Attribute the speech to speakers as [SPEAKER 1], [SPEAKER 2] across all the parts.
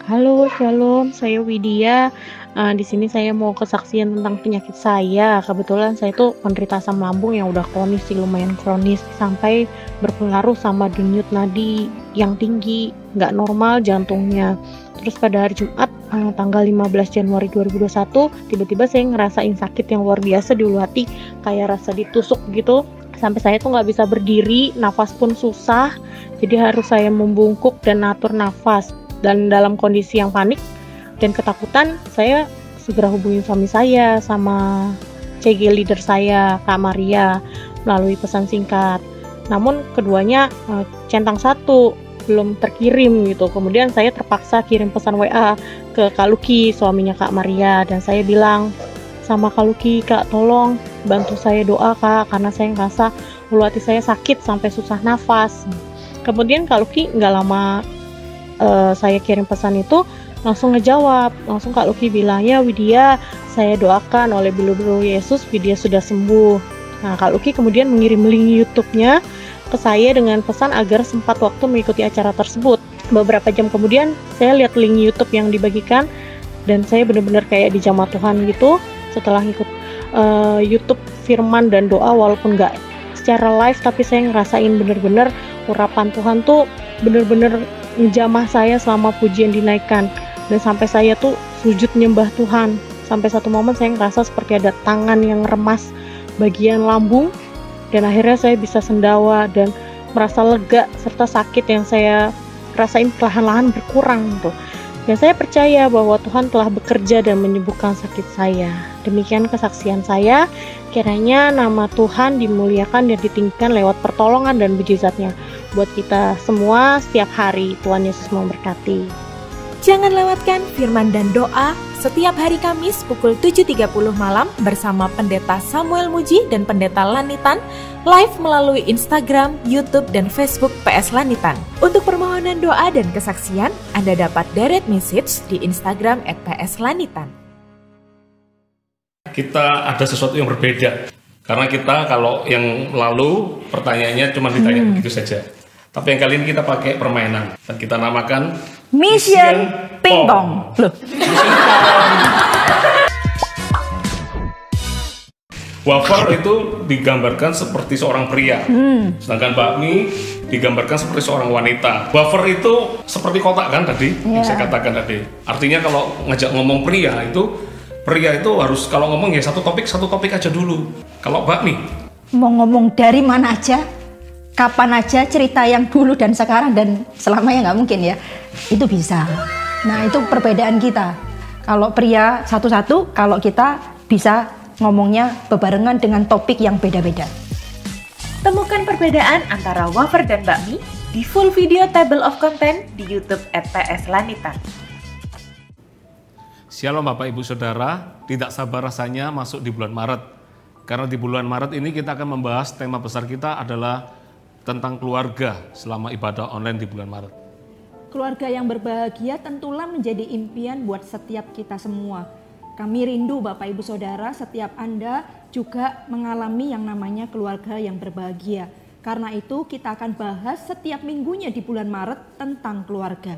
[SPEAKER 1] Halo, shalom, saya Widya. Di sini saya mau kesaksian tentang penyakit saya. Kebetulan saya tuh penderita asam lambung yang udah kronis sih, lumayan kronis, sampai berpengaruh sama denyut nadi yang tinggi, nggak normal jantungnya. Terus pada hari Jumat, tanggal 15 Januari 2021, tiba-tiba saya ngerasain sakit yang luar biasa di ulu hati, kayak rasa ditusuk gitu. Sampai saya tuh nggak bisa berdiri, nafas pun susah, jadi harus saya membungkuk dan atur nafas. Dan dalam kondisi yang panik dan ketakutan, saya segera hubungi suami saya sama CG leader saya, Kak Maria, melalui pesan singkat. Namun keduanya centang satu, belum terkirim gitu. Kemudian saya terpaksa kirim pesan WA ke Kak Luki, suaminya Kak Maria, dan saya bilang sama Kak Luki, Kak tolong bantu saya doa Kak, karena saya ngerasa ulu hati saya sakit sampai susah nafas. Kemudian Kak Luki nggak lama saya kirim pesan itu langsung ngejawab, langsung Kak Luki bilang, ya Widya, saya doakan oleh belu-belu Yesus Widya sudah sembuh. Nah, Kak Luki kemudian mengirim link YouTube-nya ke saya dengan pesan agar sempat waktu mengikuti acara tersebut. Beberapa jam kemudian saya lihat link YouTube yang dibagikan dan saya benar-benar kayak dijamah Tuhan gitu. Setelah ikut YouTube firman dan doa, walaupun nggak secara live, tapi saya ngerasain benar-benar urapan Tuhan tuh benar-benar menjamah saya selama pujian dinaikkan, dan sampai saya tuh sujud nyembah Tuhan. Sampai satu momen saya ngerasa seperti ada tangan yang remas bagian lambung, dan akhirnya saya bisa sendawa dan merasa lega, serta sakit yang saya rasain perlahan-lahan berkurang tuh. Dan saya percaya bahwa Tuhan telah bekerja dan menyembuhkan sakit saya. Demikian kesaksian saya. Kiranya nama Tuhan dimuliakan dan ditinggikan lewat pertolongan dan mujizatnya buat kita semua setiap hari. Tuhan Yesus memberkati.
[SPEAKER 2] Jangan lewatkan firman dan doa setiap hari Kamis pukul 7.30 malam bersama Pendeta Samuel Muji dan Pendeta Lanitan, live melalui Instagram, YouTube, dan Facebook PS Lanitan. Untuk permohonan doa dan kesaksian, Anda dapat direct message di Instagram @pslanitan.
[SPEAKER 3] Kita ada sesuatu yang berbeda, karena kita kalau yang lalu pertanyaannya cuma ditanya begitu saja. Tapi yang kali ini kita pakai permainan dan kita namakan
[SPEAKER 2] Mission Pingpong. Loh.
[SPEAKER 3] Wafer itu digambarkan seperti seorang pria, sedangkan bakmi digambarkan seperti seorang wanita. Wafer itu seperti kotak kan tadi, yang saya katakan tadi. Artinya kalau ngajak ngomong pria itu harus kalau ngomong ya satu topik aja dulu. Kalau bakmi
[SPEAKER 4] mau ngomong dari mana aja, kapan aja, cerita yang dulu dan sekarang dan selamanya nggak mungkin ya, itu bisa. Nah itu perbedaan kita. Kalau pria satu-satu, kalau kita bisa ngomongnya bebarengan dengan topik yang beda-beda.
[SPEAKER 2] Temukan perbedaan antara wafer dan bakmi di full video table of content di YouTube @PS Lanitan.
[SPEAKER 3] Shalom Bapak Ibu Saudara, tidak sabar rasanya masuk di bulan Maret. Karena di bulan Maret ini kita akan membahas tema besar kita adalah tentang keluarga selama ibadah online di bulan Maret.
[SPEAKER 4] Keluarga yang berbahagia tentulah menjadi impian buat setiap kita semua. Kami rindu Bapak Ibu Saudara, setiap Anda juga mengalami yang namanya keluarga yang berbahagia. Karena itu kita akan bahas setiap minggunya di bulan Maret tentang keluarga.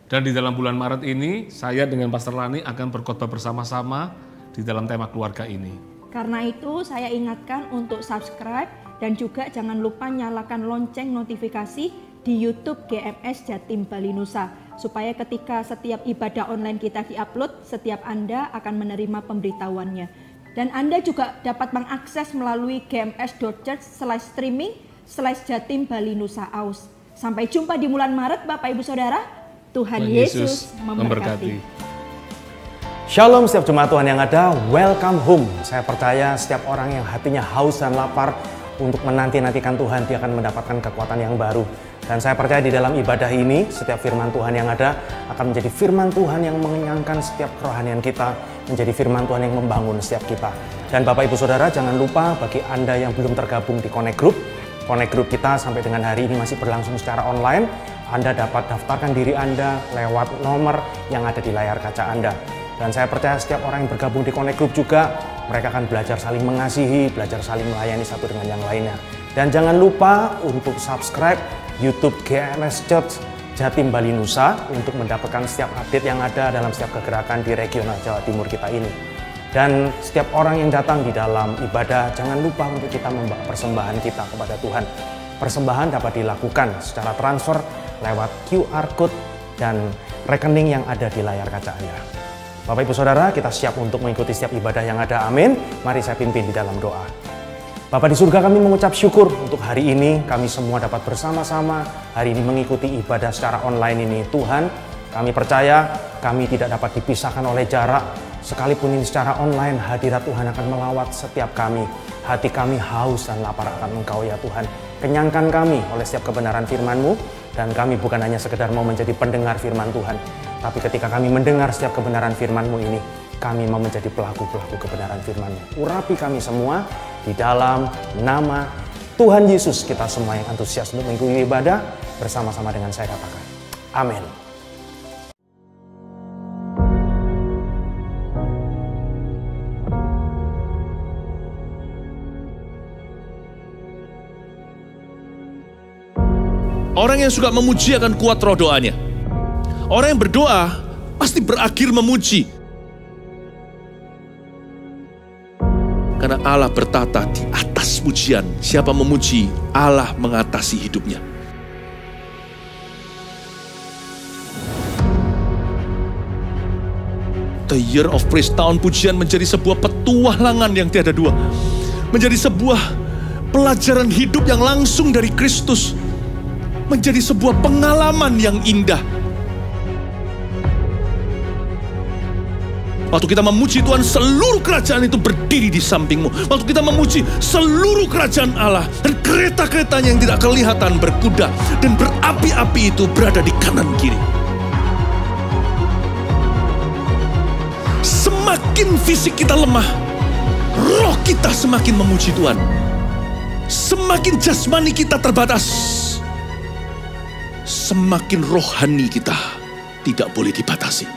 [SPEAKER 3] Dan di dalam bulan Maret ini, saya dengan Pastor Lani akan berkhotbah bersama-sama di dalam tema keluarga ini.
[SPEAKER 4] Karena itu saya ingatkan untuk subscribe dan juga jangan lupa nyalakan lonceng notifikasi di YouTube GMS Jatim Bali Nusa, supaya ketika setiap ibadah online kita diupload, setiap Anda akan menerima pemberitahuannya. Dan Anda juga dapat mengakses melalui gms.church/streaming/Jatim Bali Nusa Aus. Sampai jumpa di bulan Maret Bapak Ibu Saudara. Tuhan Yesus memberkati.
[SPEAKER 5] Shalom setiap jemaat Tuhan yang ada, welcome home. Saya percaya setiap orang yang hatinya haus dan lapar untuk menanti-nantikan Tuhan, dia akan mendapatkan kekuatan yang baru. Dan saya percaya di dalam ibadah ini, setiap firman Tuhan yang ada akan menjadi firman Tuhan yang mengenyangkan setiap kerohanian kita, menjadi firman Tuhan yang membangun setiap kita. Dan Bapak Ibu Saudara, jangan lupa bagi Anda yang belum tergabung di Connect Group kita sampai dengan hari ini masih berlangsung secara online. Anda dapat daftarkan diri Anda lewat nomor yang ada di layar kaca Anda. Dan saya percaya setiap orang yang bergabung di Connect Group juga, mereka akan belajar saling mengasihi, belajar saling melayani satu dengan yang lainnya. Dan jangan lupa untuk subscribe YouTube GMS Church Jatim Bali Nusa untuk mendapatkan setiap update yang ada dalam setiap kegerakan di regional Jawa Timur kita ini. Dan setiap orang yang datang di dalam ibadah, jangan lupa untuk kita membawa persembahan kita kepada Tuhan. Persembahan dapat dilakukan secara transfer lewat QR Code dan rekening yang ada di layar kaca Anda. Bapak Ibu Saudara, kita siap untuk mengikuti setiap ibadah yang ada. Amin. Mari saya pimpin di dalam doa. Bapa di surga, kami mengucap syukur untuk hari ini kami semua dapat bersama-sama hari ini mengikuti ibadah secara online ini. Tuhan, kami percaya kami tidak dapat dipisahkan oleh jarak. Sekalipun ini secara online, hadirat Tuhan akan melawat setiap kami. Hati kami haus dan lapar akan Engkau ya Tuhan. Kenyangkan kami oleh setiap kebenaran firman-Mu. Dan kami bukan hanya sekedar mau menjadi pendengar firman Tuhan. Tapi ketika kami mendengar setiap kebenaran firman-Mu ini, kami mau menjadi pelaku-pelaku kebenaran firman-Mu. Urapi kami semua di dalam nama Tuhan Yesus. Kita semua yang antusias untuk mengikuti ibadah bersama-sama dengan saya katakan. Amin.
[SPEAKER 6] Orang yang suka memuji akan kuat roh doanya. Orang yang berdoa pasti berakhir memuji. Karena Allah bertata di atas pujian. Siapa memuji, Allah mengatasi hidupnya. The Year of Praise, tahun pujian menjadi sebuah petualangan yang tiada dua. Menjadi sebuah pelajaran hidup yang langsung dari Kristus. Menjadi sebuah pengalaman yang indah. Waktu kita memuji Tuhan, seluruh kerajaan itu berdiri di sampingmu. Waktu kita memuji, seluruh kerajaan Allah dan kereta-keretanya yang tidak kelihatan berkuda dan berapi-api itu berada di kanan kiri. Semakin fisik kita lemah, roh kita semakin memuji Tuhan. Semakin jasmani kita terbatas, semakin rohani kita tidak boleh dibatasi.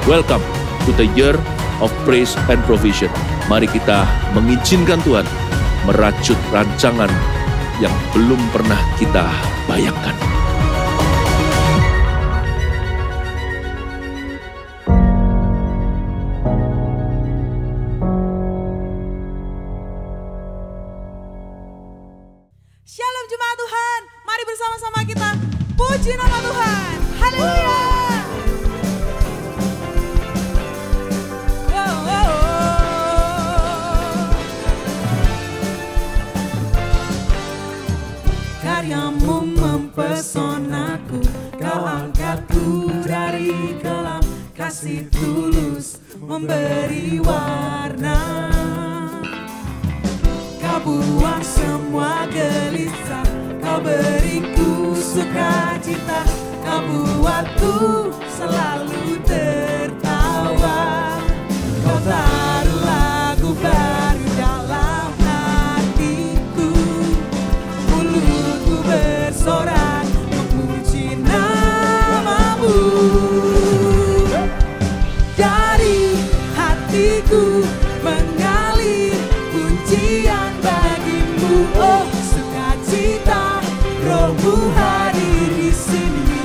[SPEAKER 6] Welcome to the Year of Praise and Provision. Mari kita mengizinkan Tuhan merajut rancangan yang belum pernah kita bayangkan.
[SPEAKER 2] Shalom jemaat Tuhan, mari bersama-sama kita puji nama Tuhan. Haleluya. Karyamu mempesonaku, kau angkatku dari kelam, kasih tulus memberi warna. Kau buang semua gelisah, kau beriku sukacita, kau buatku selalu tertawa. Kau taruh lagu baru dalam hatiku, mulutku bersorak memuji namamu. Dari hatiku mengalir pujian bagimu, oh sukacita, rohmu hadir di sini.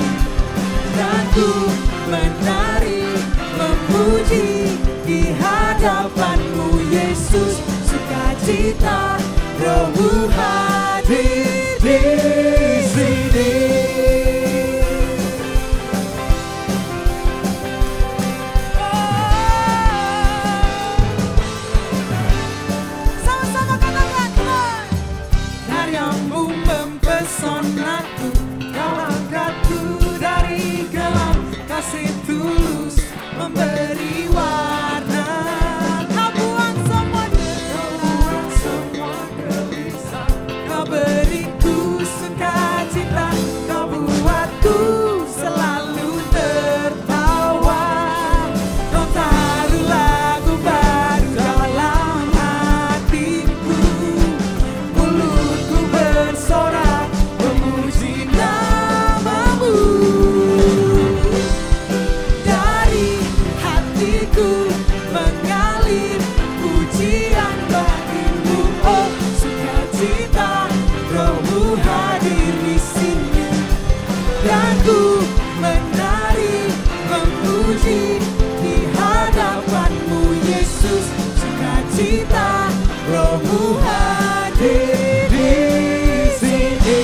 [SPEAKER 2] Dan ku menari memuji di hadapanmu Yesus, sukacita, rohmu hadir di sini. Sama-sama katakan, karyamu mempesonaku, kau angkatku dari kelam, kasih tulus memberi warna. Kau buang semua gelisah,
[SPEAKER 7] memuji di hadapan-Mu Yesus. Sukacita Roh-Mu hadir di sini.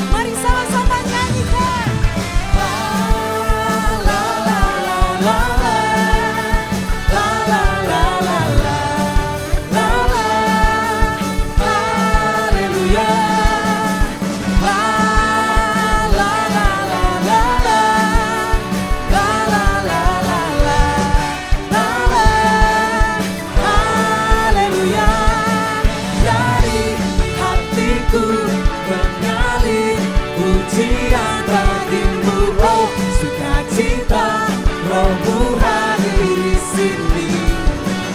[SPEAKER 2] Mari sama-sama nyanyikan.
[SPEAKER 7] La la la la la la la la la la la la. Haleluya. La la la la la la la la la la la la la. Haleluya. Dari hatiku mengalir pujian bagimu, oh sukacita Roh-Mu hadir di sini.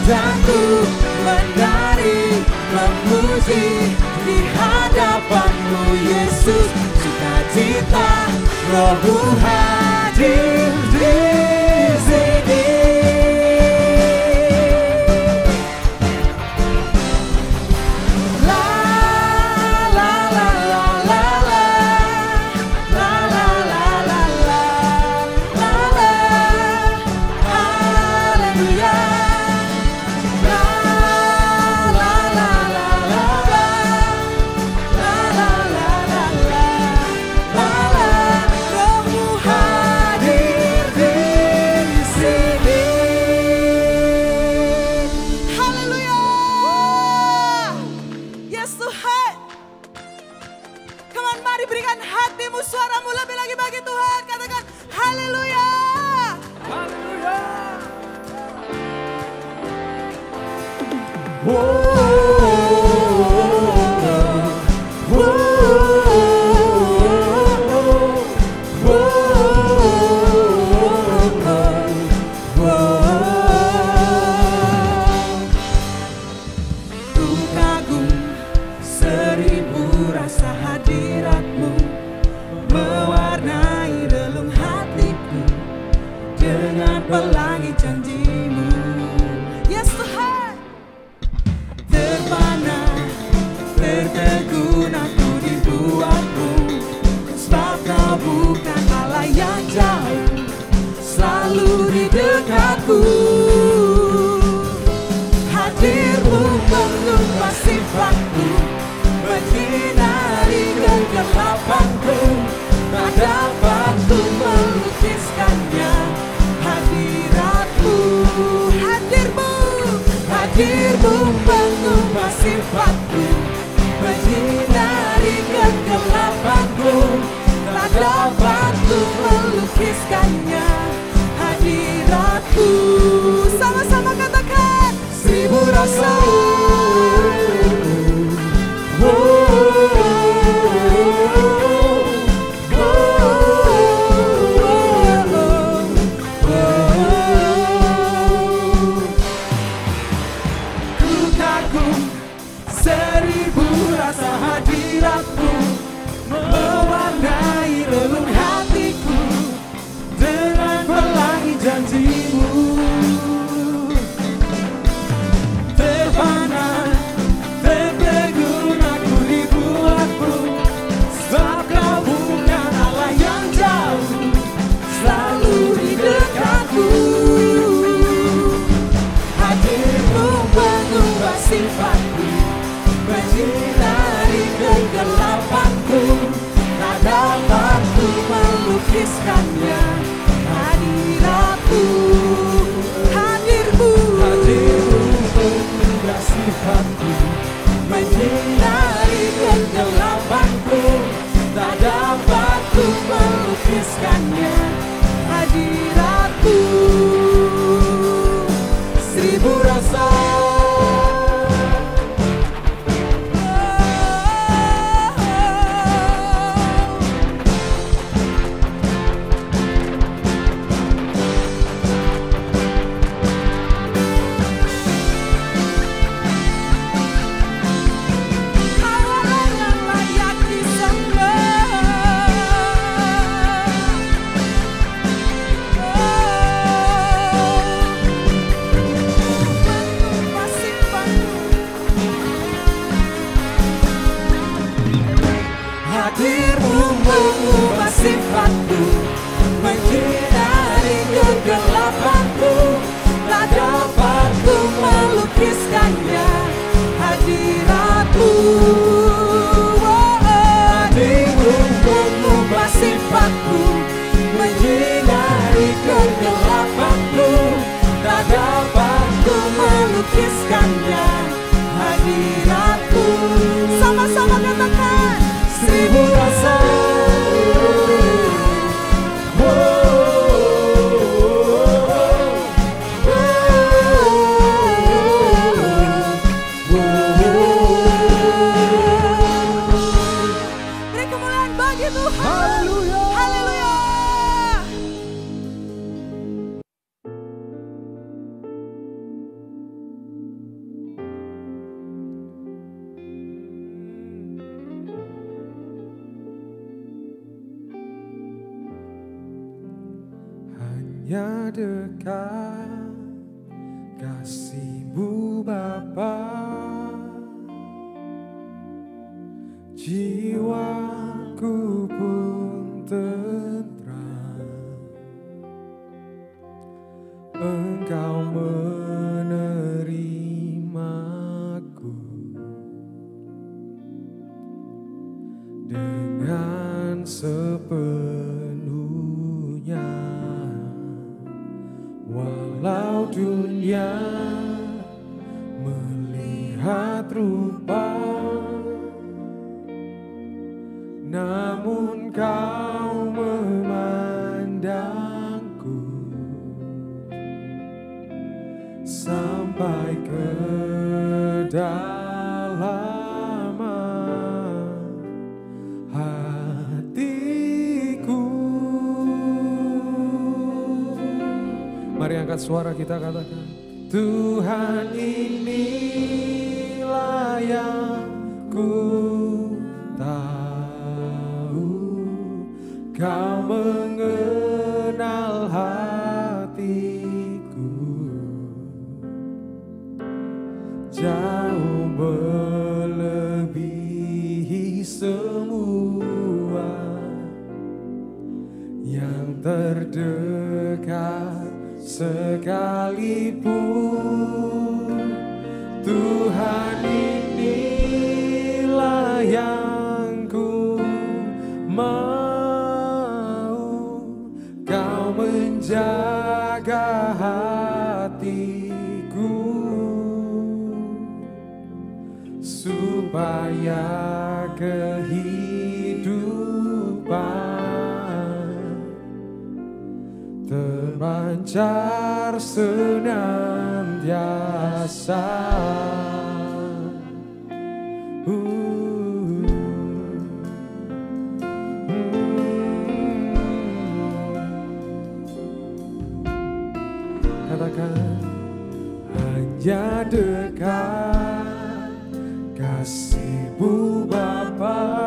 [SPEAKER 7] Dan ku menari memuji di hadapan-Mu Yesus. Sukacita Roh-Mu hadir di sini. La la la la la la la la la la la la la. Haleluya. La la la la la la la la la la la la la. Roh-Mu hadir di sini.
[SPEAKER 2] Haleluya. Yes Tuhan. Come on, mari berikan hatimu, suaramu lebih lagi bagi Tuhan. Katakan haleluya.
[SPEAKER 7] Ku kagum seribu rasa hadirat-Mu, mewarnai relung hatiku dengan pelangi janji-Mu.
[SPEAKER 2] Yes Tuhan.
[SPEAKER 7] Terpana, tertegun aku dibuat-Mu, sebab Kau bukan Allah yang jauh, selalu di dekatku. Hadir-Mu mengubah sifatku, menyinari kegelapanku, tak dapat ku melukiskannya. Hadirat-Mu,
[SPEAKER 2] Hadir-Mu.
[SPEAKER 7] hadir-Mu mengubah sifatku, menyinari kegelapanku, tak dapat ku melukiskannya. Hadirat-Mu,
[SPEAKER 2] Sama-sama katakan.
[SPEAKER 7] seribu rasa. Ku kagum seribu rasa hadirat-Mu, mewarnai relung hatiku dengan pelangi janji-Mu. Terpana, tertegun aku dibuat-Mu, sebab Kau bukan Allah yang jauh, selalu di dekatku. Hadir-Mu mengubah sifatku, menyinari kegelapanku, tak dapat ku melukiskannya. Hadirat-Mu,
[SPEAKER 2] Hadir-Mu.
[SPEAKER 7] hadir-Mu mengubah sifatku, menyinari kegelapanku, tak dapat ku melukiskannya. Hadirat-Mu, seribu rasa. sifatku, menyinari kegelapanku. Tak dapat ku melukiskannya hadiratmu. Hadiratmu mengubah sifatku, menyinari kegelapanku. Tak dapat ku melukiskannya hadiratmu. Sama-sama katakan, 1000 rasa. Beri kemuliaan bagi Tuhan. Haleluya. Haleluya. Hanya dekat kasih-Mu Bapa, jiwaku pun tentram. Engkau menerimaku dengan sepenuhnya. Walau dunia melihat rupa, namun Kau memandangku sampai ke kedalaman hatiku. Mari angkat suara kita katakan, Tuhan inilah yang ku tahu, Kau mengenal hatiku jauh melebihi semua yang terdekat sekalipun. Tuhan inilah yang ku mau, Kau menjaga hatiku supaya kehidupan terpancar senantiasa. Katakan, hanya dekat kasih-Mu Bapa,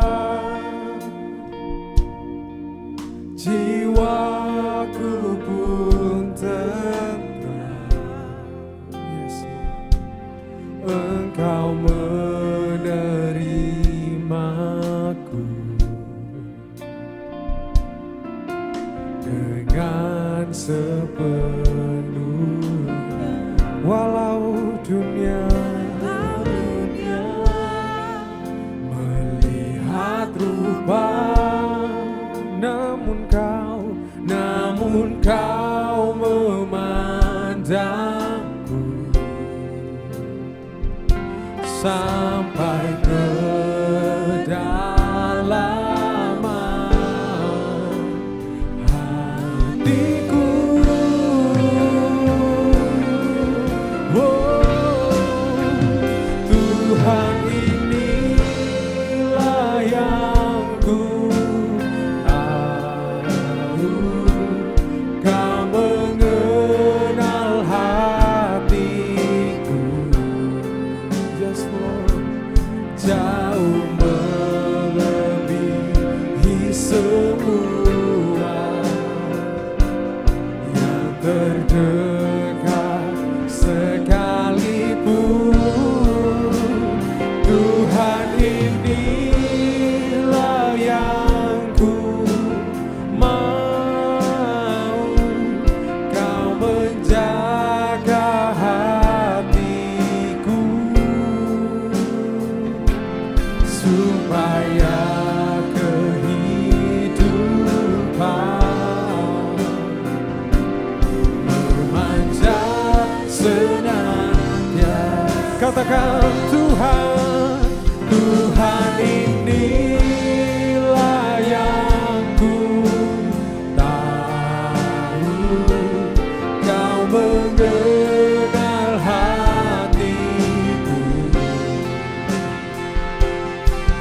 [SPEAKER 7] jiwaku pun tentram. Yes. Engkau menerimaku dengan sepenuhnya. Walau dunia melihat rupa, namun Kau memandangku sampai ke kedalaman hatiku. Tuhan inilah yang ku tahu, Kau mengenal hatiku. Yes, Lord. Jauh melebihi semua yang terdekat sekalipun. Tuhan inilah yang ku mau,
[SPEAKER 8] Katakan Tuhan, Tuhan inilah yang ku tahu. Kau mengenal hatiku,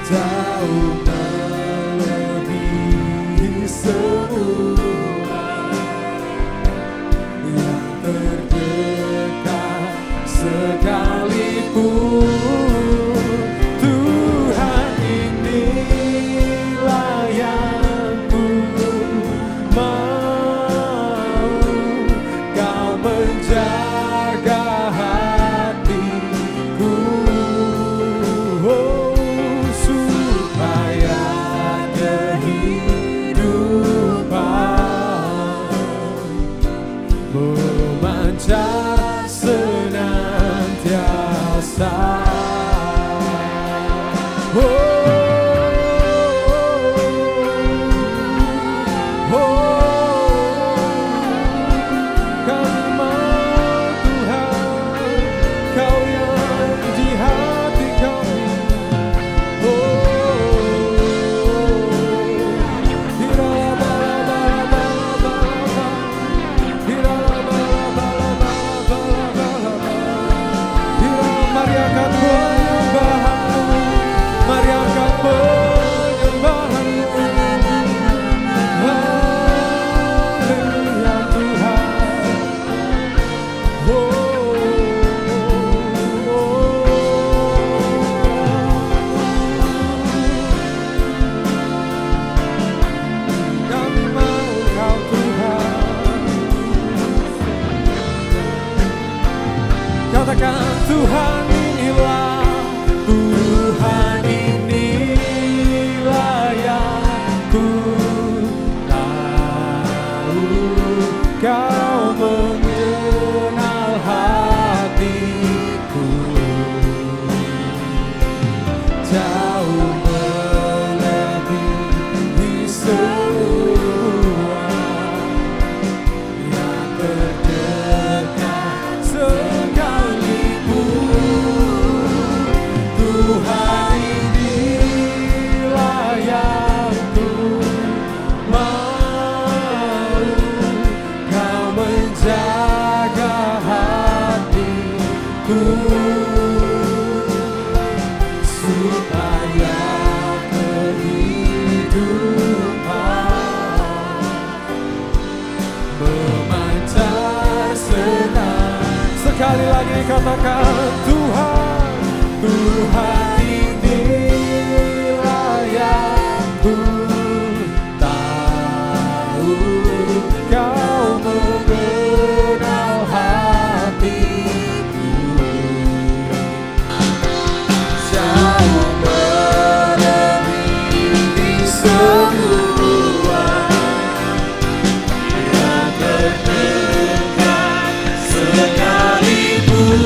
[SPEAKER 8] jauh melebihi semua yang terdekat sekalipun. Tuhan inilah yang ku mau. Kau menjaga hatiku, supaya kehidupan memancar senantiasa. Kami mau Tuhan, Kau yang di hati kami. Mari angkat penyembahanmu, mari angkat penyembahanmu. Haleluya Tuhan. Kami mau Kau Tuhan. Katakan Tuhan inilah, Tuhan inilah yang ku tahu. Kau mengenal hatiku, jauh melebihi semua yang terdekat sekalipun. Tuhan inilah yang ku mau. Kau menjaga hatiku, supaya kehidupan memancar senang. Sekali lagi katakan Tuhan, Tuhan inilah yang ku tahu. Kau mengenal hatiku, jauh melebihi semua yang terdekat sekalipun.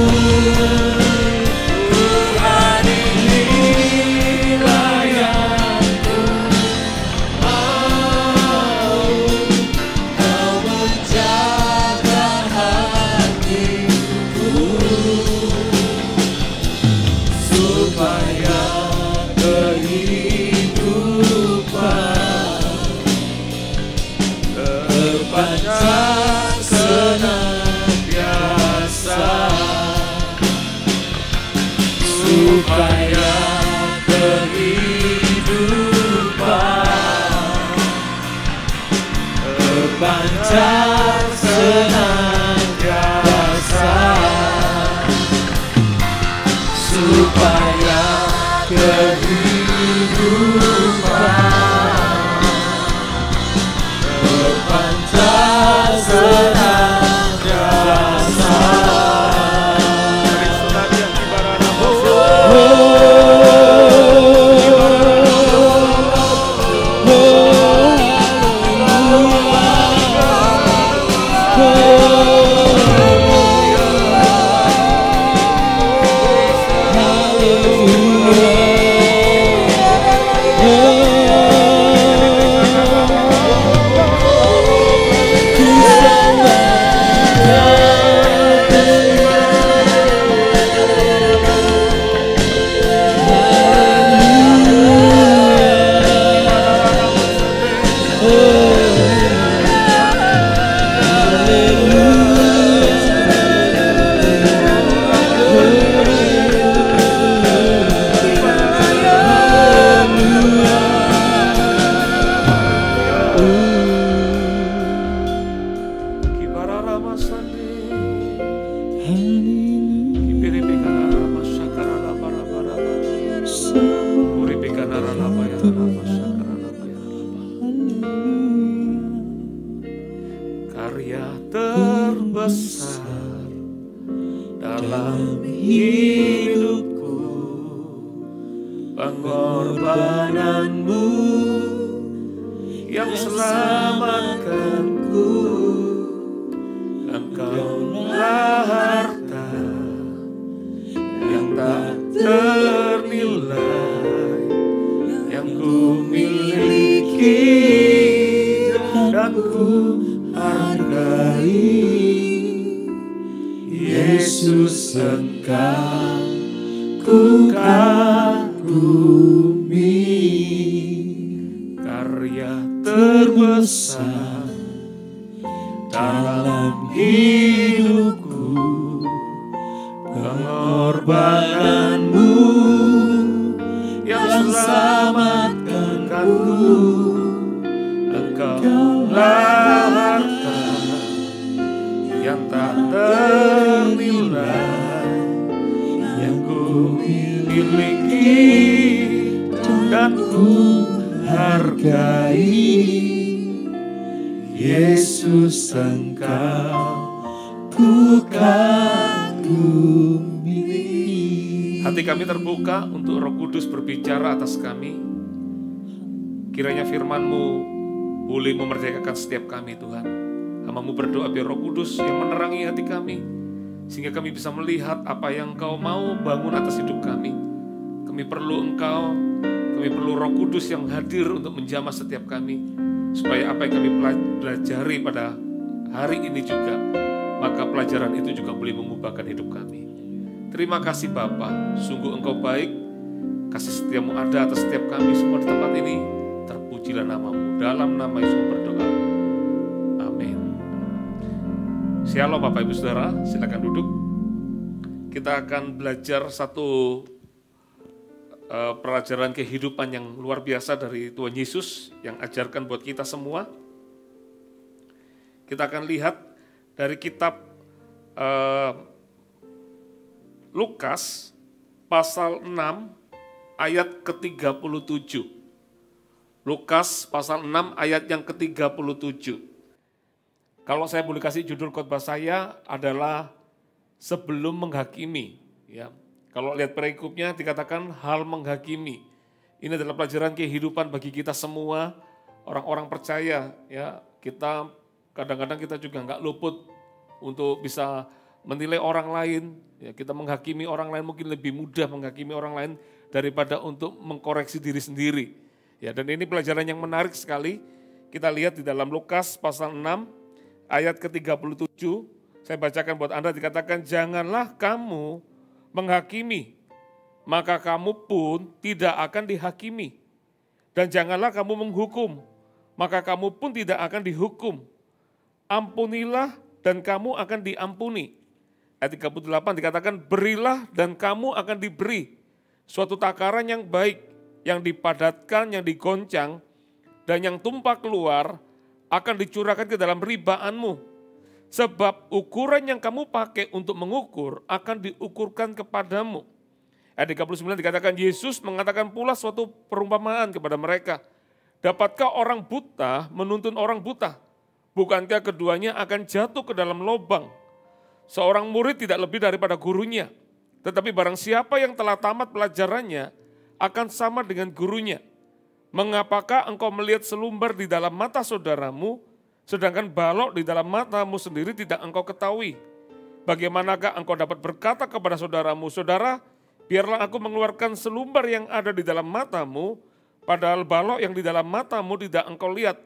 [SPEAKER 8] Tuhan inilah yang ku mau. Kau menjaga hatiku, supaya kehidupan terpancar senantiasa, supaya kehidupan terpancar senantiasa, supaya kehidupan terpancar senantiasa. hidupku, pengorbananmu yang selamatkanku. Engkaulah harta yang tak ternilai yang ku miliki dan ku hargai. Yesus, Engkau ku kagumi. Karya terbesar dalam hidupku, pengorbananmu yang selamatkanku. Engkaulah harta yang tak ternilai yang ku miliki dan ku hargai. Yesus, Engkau ku kagumi.
[SPEAKER 3] Hati kami terbuka untuk Roh Kudus berbicara atas kami. Kiranya firman-Mu boleh memerdekakan setiap kami, Tuhan. Hamba-Mu berdoa biar Roh Kudus yang menerangi hati kami, sehingga kami bisa melihat apa yang Engkau mau bangun atas hidup kami. Kami perlu Engkau, kami perlu Roh Kudus yang hadir untuk menjamah setiap kami, supaya apa yang kami pelajari pada hari ini juga, maka pelajaran itu juga boleh mengubahkan hidup kami. Terima kasih Bapa, sungguh Engkau baik, kasih setiamu ada atas setiap kami semua di tempat ini. Terpujilah nama-Mu, dalam nama Yesus berdoa. Amin. Shalom Bapak Ibu Saudara, silakan duduk. Kita akan belajar satu pelajaran kehidupan yang luar biasa dari Tuhan Yesus yang ajarkan buat kita semua. Kita akan lihat dari kitab Lukas pasal 6 ayat ke-37. Lukas pasal 6 ayat yang ke-37. Kalau saya boleh kasih judul khotbah saya adalah sebelum menghakimi, ya. Kalau lihat perikopnya dikatakan hal menghakimi. Ini adalah pelajaran kehidupan bagi kita semua, orang-orang percaya. Ya, kita kadang-kadang kita juga nggak luput untuk bisa menilai orang lain. Ya, kita menghakimi orang lain mungkin lebih mudah menghakimi orang lain daripada untuk mengkoreksi diri sendiri. Ya, dan ini pelajaran yang menarik sekali. Kita lihat di dalam Lukas pasal 6 ayat ke-37. Saya bacakan buat Anda, dikatakan, janganlah kamu menghakimi, maka kamu pun tidak akan dihakimi. Dan janganlah kamu menghukum, maka kamu pun tidak akan dihukum. Ampunilah dan kamu akan diampuni. Ayat 38 dikatakan, berilah dan kamu akan diberi. Suatu takaran yang baik, yang dipadatkan, yang digoncang, dan yang tumpah keluar, akan dicurahkan ke dalam ribaanmu. Sebab ukuran yang kamu pakai untuk mengukur akan diukurkan kepadamu. Ayat 39 dikatakan, Yesus mengatakan pula suatu perumpamaan kepada mereka. Dapatkah orang buta menuntun orang buta? Bukankah keduanya akan jatuh ke dalam lubang? Seorang murid tidak lebih daripada gurunya. Tetapi barang siapa yang telah tamat pelajarannya akan sama dengan gurunya. Mengapakah engkau melihat selumbar di dalam mata saudaramu, sedangkan balok di dalam matamu sendiri tidak engkau ketahui? Bagaimanakah engkau dapat berkata kepada saudaramu, saudara, biarlah aku mengeluarkan selumbar yang ada di dalam matamu, padahal balok yang di dalam matamu tidak engkau lihat.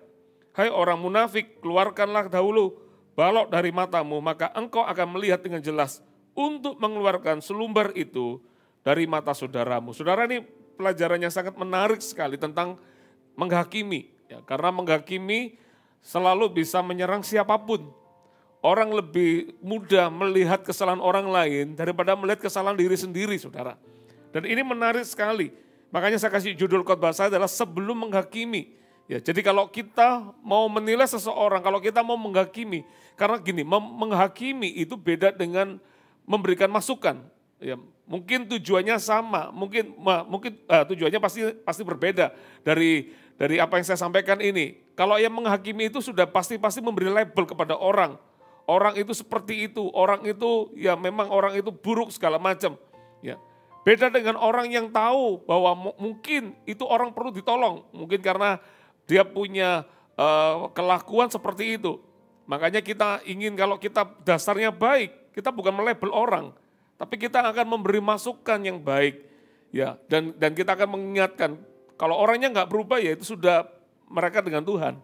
[SPEAKER 3] Hai orang munafik, keluarkanlah dahulu balok dari matamu, maka engkau akan melihat dengan jelas untuk mengeluarkan selumbar itu dari mata saudaramu. Saudara, ini pelajaran yang sangat menarik sekali tentang menghakimi. Ya, karena menghakimi selalu bisa menyerang siapapun. Orang lebih mudah melihat kesalahan orang lain daripada melihat kesalahan diri sendiri, saudara. Dan ini menarik sekali. Makanya saya kasih judul khotbah saya adalah sebelum menghakimi. Ya, jadi kalau kita mau menilai seseorang, kalau kita mau menghakimi, karena gini, menghakimi itu beda dengan memberikan masukan. Ya, mungkin tujuannya sama, mungkin tujuannya pasti berbeda dari apa yang saya sampaikan ini. Kalau yang menghakimi itu sudah pasti memberi label kepada orang. orang itu seperti itu, orang itu ya memang orang itu buruk segala macam. Ya. Beda dengan orang yang tahu bahwa mungkin itu orang perlu ditolong, mungkin karena dia punya kelakuan seperti itu. Makanya kita ingin kalau kita dasarnya baik, kita bukan melabel orang, tapi kita akan memberi masukan yang baik. Ya, dan kita akan mengingatkan kalau orangnya nggak berubah ya itu sudah mereka dengan Tuhan.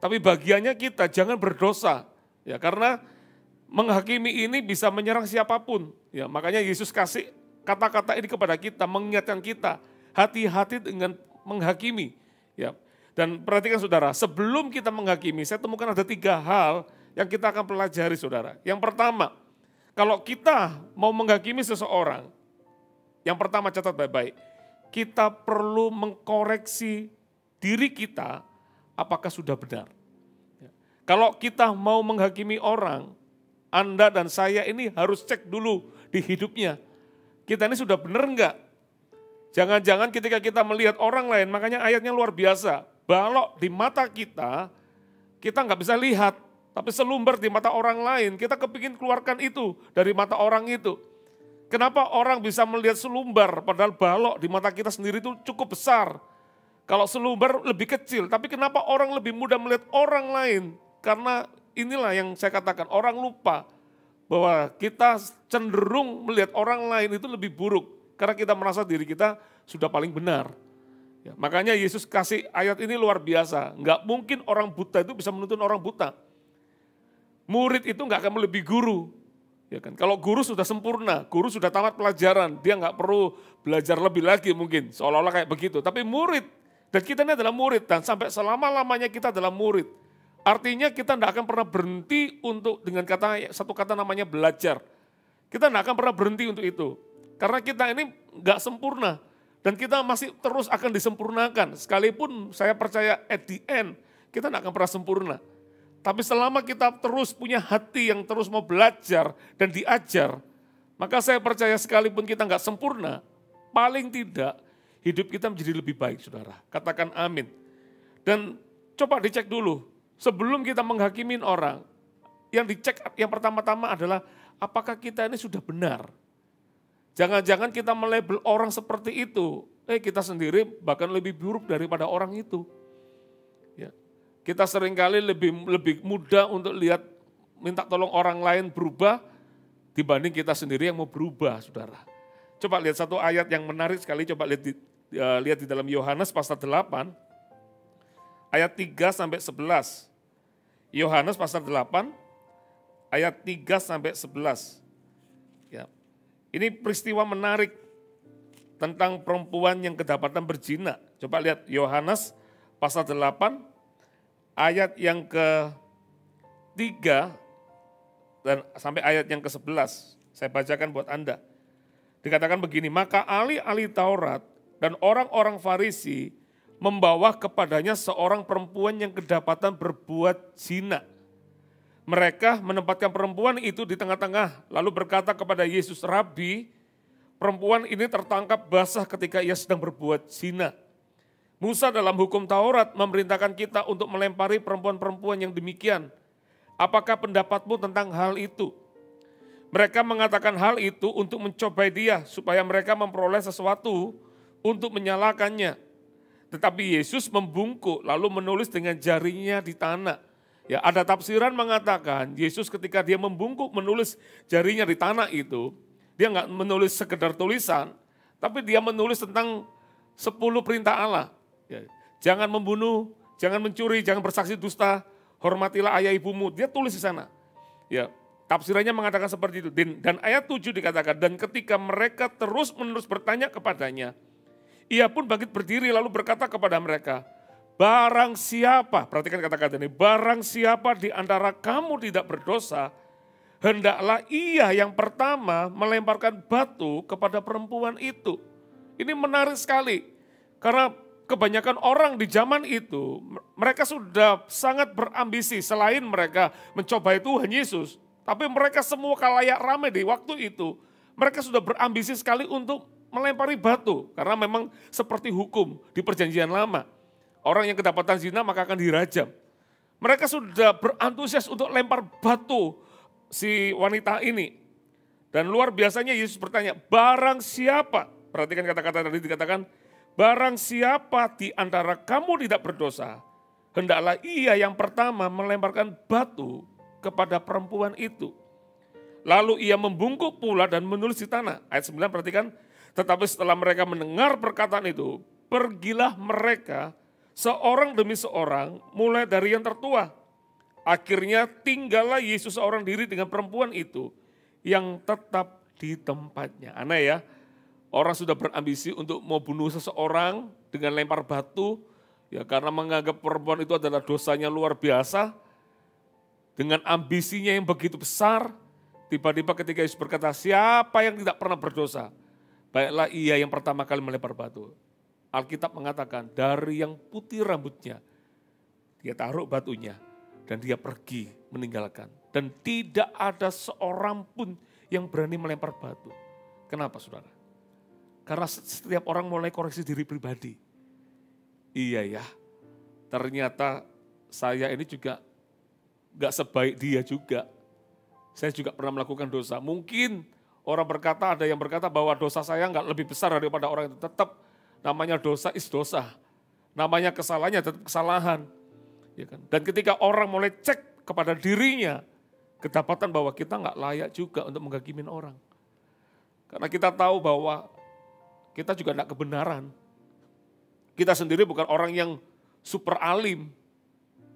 [SPEAKER 3] Tapi bagiannya kita jangan berdosa. Ya, karena menghakimi ini bisa menyerang siapapun. Ya, makanya Yesus kasih kata-kata ini kepada kita, mengingatkan kita, hati-hati dengan menghakimi. Ya. Dan perhatikan saudara, sebelum kita menghakimi, saya temukan ada 3 hal yang kita akan pelajari saudara. Yang pertama, kalau kita mau menghakimi seseorang, yang pertama catat baik-baik, kita perlu mengkoreksi diri kita apakah sudah benar. Ya. Kalau kita mau menghakimi orang, Anda dan saya ini harus cek dulu di hidupnya. Kita ini sudah benar enggak? Jangan-jangan ketika kita melihat orang lain, makanya ayatnya luar biasa. Balok di mata kita nggak bisa lihat. Tapi selumbar di mata orang lain, kita kepingin keluarkan itu dari mata orang itu. Kenapa orang bisa melihat selumbar, padahal balok di mata kita sendiri itu cukup besar. Kalau selumbar lebih kecil, tapi kenapa orang lebih mudah melihat orang lain? Karena inilah yang saya katakan, orang lupa bahwa kita cenderung melihat orang lain itu lebih buruk karena kita merasa diri kita sudah paling benar. Ya, makanya Yesus kasih ayat ini luar biasa. Enggak mungkin orang buta itu bisa menuntun orang buta. Murid itu enggak akan melebihi guru. Ya kan? Kalau guru sudah sempurna, guru sudah tamat pelajaran, dia enggak perlu belajar lebih lagi mungkin, seolah-olah kayak begitu. Tapi murid, dan kita ini adalah murid, dan sampai selama-lamanya kita adalah murid. Artinya kita tidak akan pernah berhenti untuk dengan satu kata namanya belajar. Kita tidak akan pernah berhenti untuk itu. Karena kita ini nggak sempurna. Dan kita masih terus akan disempurnakan. Sekalipun saya percaya at the end, kita tidak akan pernah sempurna. Tapi selama kita terus punya hati yang terus mau belajar dan diajar, maka saya percaya sekalipun kita nggak sempurna, paling tidak hidup kita menjadi lebih baik, saudara. Katakan amin. Dan coba dicek dulu. Sebelum kita menghakimin orang, yang dicek yang pertama-tama adalah apakah kita ini sudah benar. Jangan-jangan kita melabel orang seperti itu, kita sendiri bahkan lebih buruk daripada orang itu. Ya. Kita seringkali lebih mudah untuk minta tolong orang lain berubah dibanding kita sendiri yang mau berubah, saudara. Coba lihat satu ayat yang menarik sekali, coba lihat di dalam Yohanes pasal 8, ayat 3 sampai 11. Yohanes pasal 8 ayat 3 sampai 11. Ya. Ini peristiwa menarik tentang perempuan yang kedapatan berzina. Coba lihat Yohanes pasal 8 ayat yang ke-3 dan sampai ayat yang ke-11. Saya bacakan buat Anda. Dikatakan begini, maka ahli-ahli Taurat dan orang-orang Farisi membawa kepadanya seorang perempuan yang kedapatan berbuat zina. Mereka menempatkan perempuan itu di tengah-tengah, lalu berkata kepada Yesus, Rabi, perempuan ini tertangkap basah ketika ia sedang berbuat zina. Musa dalam hukum Taurat memerintahkan kita untuk melempari perempuan-perempuan yang demikian. Apakah pendapatmu tentang hal itu? Mereka mengatakan hal itu untuk mencobai dia, supaya mereka memperoleh sesuatu untuk menyalahkannya. Tetapi Yesus membungkuk lalu menulis dengan jarinya di tanah. Ya, ada tafsiran mengatakan Yesus ketika dia membungkuk menulis jarinya di tanah itu, dia nggak menulis sekedar tulisan, tapi dia menulis tentang 10 perintah Allah. Ya, jangan membunuh, jangan mencuri, jangan bersaksi dusta, hormatilah ayah ibumu. Dia tulis di sana. Ya, tafsirannya mengatakan seperti itu. Dan ayat 7 dikatakan, dan ketika mereka terus-menerus bertanya kepadanya, ia pun bangkit berdiri lalu berkata kepada mereka, barang siapa, perhatikan kata-kata ini, barang siapa di antara kamu tidak berdosa, hendaklah ia yang pertama melemparkan batu kepada perempuan itu. Ini menarik sekali, karena kebanyakan orang di zaman itu, mereka sudah sangat berambisi selain mereka mencobai Tuhan Yesus, tapi mereka semua kalayak ramai di waktu itu, mereka sudah berambisi sekali untuk melempari batu, karena memang seperti hukum di perjanjian lama. Orang yang kedapatan zina maka akan dirajam. Mereka sudah berantusias untuk lempar batu si wanita ini. Dan luar biasanya Yesus bertanya, barang siapa, perhatikan kata-kata tadi dikatakan, barang siapa di antara kamu tidak berdosa, hendaklah ia yang pertama melemparkan batu kepada perempuan itu. Lalu ia membungkuk pula dan menulis di tanah. Ayat 9 perhatikan, tetapi setelah mereka mendengar perkataan itu, pergilah mereka seorang demi seorang mulai dari yang tertua. Akhirnya tinggallah Yesus seorang diri dengan perempuan itu yang tetap di tempatnya. Aneh ya, orang sudah berambisi untuk mau bunuh seseorang dengan lempar batu, ya karena menganggap perempuan itu adalah dosanya luar biasa, dengan ambisinya yang begitu besar, tiba-tiba ketika Yesus berkata, siapa yang tidak pernah berdosa, baiklah ia yang pertama kali melempar batu. Alkitab mengatakan dari yang putih rambutnya, dia taruh batunya dan dia pergi meninggalkan. Dan tidak ada seorang pun yang berani melempar batu. Kenapa saudara? Karena setiap orang mulai koreksi diri pribadi. Iya ya, ternyata saya ini juga gak sebaik dia juga. Saya juga pernah melakukan dosa. Mungkin orang berkata, ada yang berkata bahwa dosa saya gak lebih besar daripada orang itu. Tetap namanya dosa is dosa. Namanya kesalahannya tetap kesalahan. Ya kan? Dan ketika orang mulai cek kepada dirinya, kedapatan bahwa kita gak layak juga untuk menghakimin orang. Karena kita tahu bahwa kita juga tidak kebenaran. Kita sendiri bukan orang yang super alim.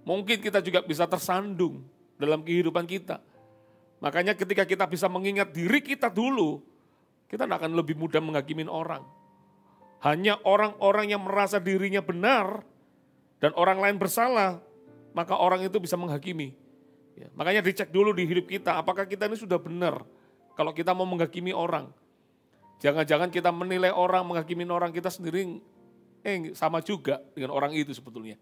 [SPEAKER 3] Mungkin kita juga bisa tersandung dalam kehidupan kita. Makanya ketika kita bisa mengingat diri kita dulu, kita tidak akan lebih mudah menghakimin orang. Hanya orang-orang yang merasa dirinya benar dan orang lain bersalah, maka orang itu bisa menghakimi. Ya, makanya dicek dulu di hidup kita, apakah kita ini sudah benar kalau kita mau menghakimi orang. Jangan-jangan kita menilai orang, menghakimi orang, kita sendiri sama juga dengan orang itu sebetulnya.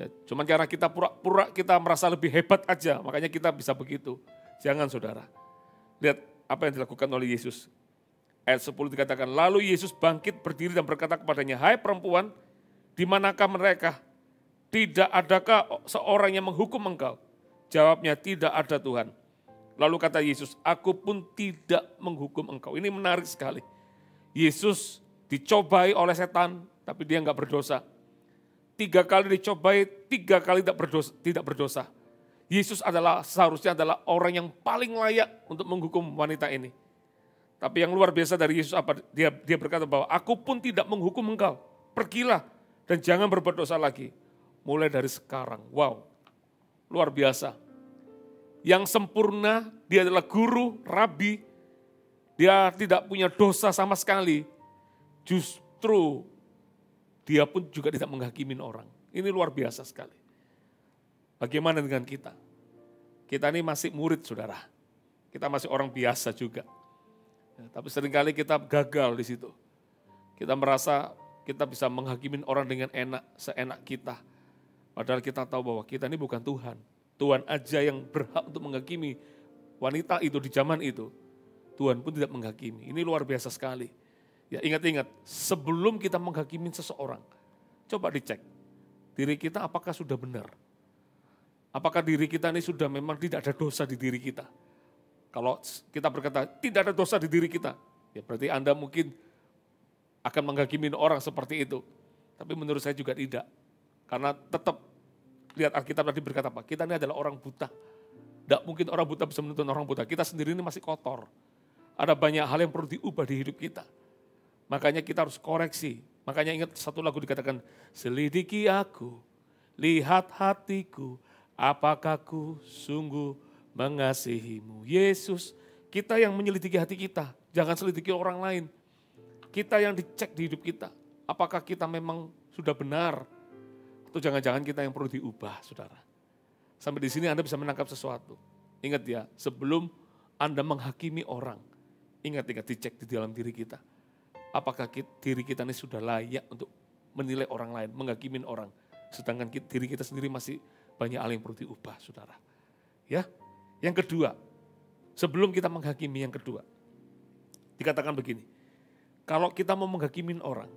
[SPEAKER 3] Ya, cuman karena kita pura-pura kita merasa lebih hebat aja, makanya kita bisa begitu. Jangan saudara. Lihat apa yang dilakukan oleh Yesus. Ayat 10 dikatakan, lalu Yesus bangkit berdiri dan berkata kepadanya, hai perempuan, di manakah mereka? Tidak adakah seorang yang menghukum engkau? Jawabnya, tidak ada Tuhan. Lalu kata Yesus, aku pun tidak menghukum engkau. Ini menarik sekali. Yesus dicobai oleh setan, tapi dia enggak berdosa. 3 kali dicobai, 3 kali tidak berdosa. Yesus seharusnya adalah orang yang paling layak untuk menghukum wanita ini. Tapi yang luar biasa dari Yesus apa? Dia berkata bahwa aku pun tidak menghukum engkau. Pergilah dan jangan berbuat dosa lagi. Mulai dari sekarang. Wow, luar biasa. Yang sempurna, dia adalah guru, rabi. Dia tidak punya dosa sama sekali. Justru dia pun juga tidak menghakimin orang. Ini luar biasa sekali. Bagaimana dengan kita? Kita ini masih murid saudara. Kita masih orang biasa juga. Ya, tapi seringkali kita gagal di situ. Kita merasa kita bisa menghakimin orang dengan enak, seenak kita. Padahal kita tahu bahwa kita ini bukan Tuhan. Tuhan aja yang berhak untuk menghakimi wanita itu di zaman itu. Tuhan pun tidak menghakimi. Ini luar biasa sekali. Ya ingat-ingat, sebelum kita menghakimi seseorang, coba dicek. Diri kita apakah sudah benar? Apakah diri kita ini sudah memang tidak ada dosa di diri kita? Kalau kita berkata tidak ada dosa di diri kita, ya berarti Anda mungkin akan menghakimi orang seperti itu. Tapi menurut saya juga tidak. Karena tetap lihat Alkitab tadi berkata apa? Kita ini adalah orang buta. Tidak mungkin orang buta bisa menuntun orang buta. Kita sendiri ini masih kotor. Ada banyak hal yang perlu diubah di hidup kita. Makanya kita harus koreksi. Makanya ingat satu lagu dikatakan, selidiki aku, lihat hatiku, apakah ku sungguh mengasihimu. Yesus, kita yang menyelidiki hati kita. Jangan selidiki orang lain. Kita yang dicek di hidup kita. Apakah kita memang sudah benar? Atau jangan-jangan kita yang perlu diubah, saudara. Sampai di sini Anda bisa menangkap sesuatu. Ingat ya, sebelum Anda menghakimi orang, ingat dicek di dalam diri kita. Apakah diri kita ini sudah layak untuk menilai orang lain, menghakimin orang. Sedangkan diri kita sendiri masih banyak hal yang perlu diubah, saudara. Ya, yang kedua, sebelum kita menghakimi yang kedua, dikatakan begini, kalau kita mau menghakimin orang,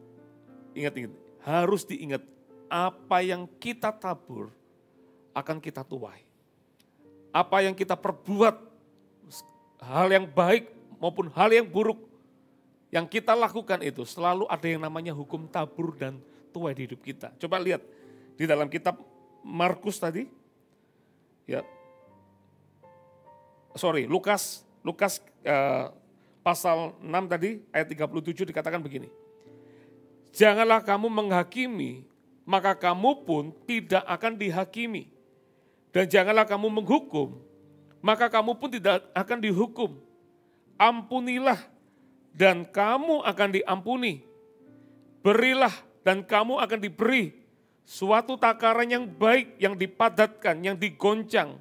[SPEAKER 3] ingat-ingat, harus diingat, apa yang kita tabur akan kita tuai. Apa yang kita perbuat hal yang baik maupun hal yang buruk yang kita lakukan itu selalu ada yang namanya hukum tabur dan tuai di hidup kita. Coba lihat di dalam kitab Markus tadi, ya, Lukas pasal 6 tadi ayat 37 dikatakan begini. Janganlah kamu menghakimi, maka kamu pun tidak akan dihakimi. Dan janganlah kamu menghukum, maka kamu pun tidak akan dihukum. Ampunilah dan kamu akan diampuni. Berilah dan kamu akan diberi. Suatu takaran yang baik, yang dipadatkan, yang digoncang,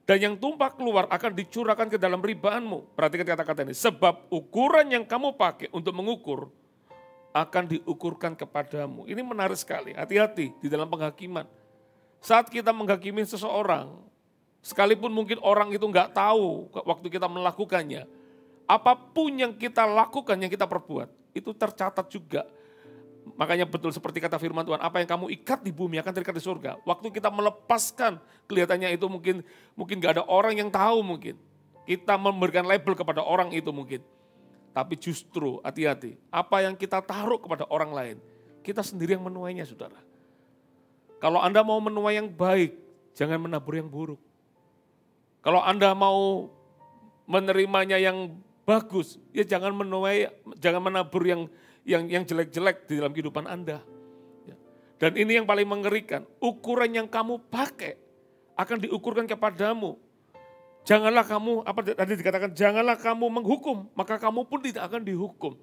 [SPEAKER 3] dan yang tumpah keluar akan dicurahkan ke dalam ribaanmu. Perhatikan kata-kata ini. Sebab ukuran yang kamu pakai untuk mengukur akan diukurkan kepadamu. Ini menarik sekali. Hati-hati di dalam penghakiman. Saat kita menghakimi seseorang, sekalipun mungkin orang itu nggak tahu waktu kita melakukannya, apapun yang kita lakukan, yang kita perbuat, itu tercatat juga. Makanya betul seperti kata firman Tuhan, apa yang kamu ikat di bumi akan terikat di surga. Waktu kita melepaskan, kelihatannya itu mungkin gak ada orang yang tahu mungkin. Kita memberikan label kepada orang itu mungkin. Tapi justru hati-hati, apa yang kita taruh kepada orang lain, kita sendiri yang menuainya saudara. Kalau Anda mau menuai yang baik, jangan menabur yang buruk. Kalau Anda mau menerimanya yang bagus, ya jangan menabur yang jelek-jelek di dalam kehidupan Anda. Dan ini yang paling mengerikan, ukuran yang kamu pakai akan diukurkan kepadamu. Janganlah kamu, apa tadi dikatakan, janganlah kamu menghukum, maka kamu pun tidak akan dihukum.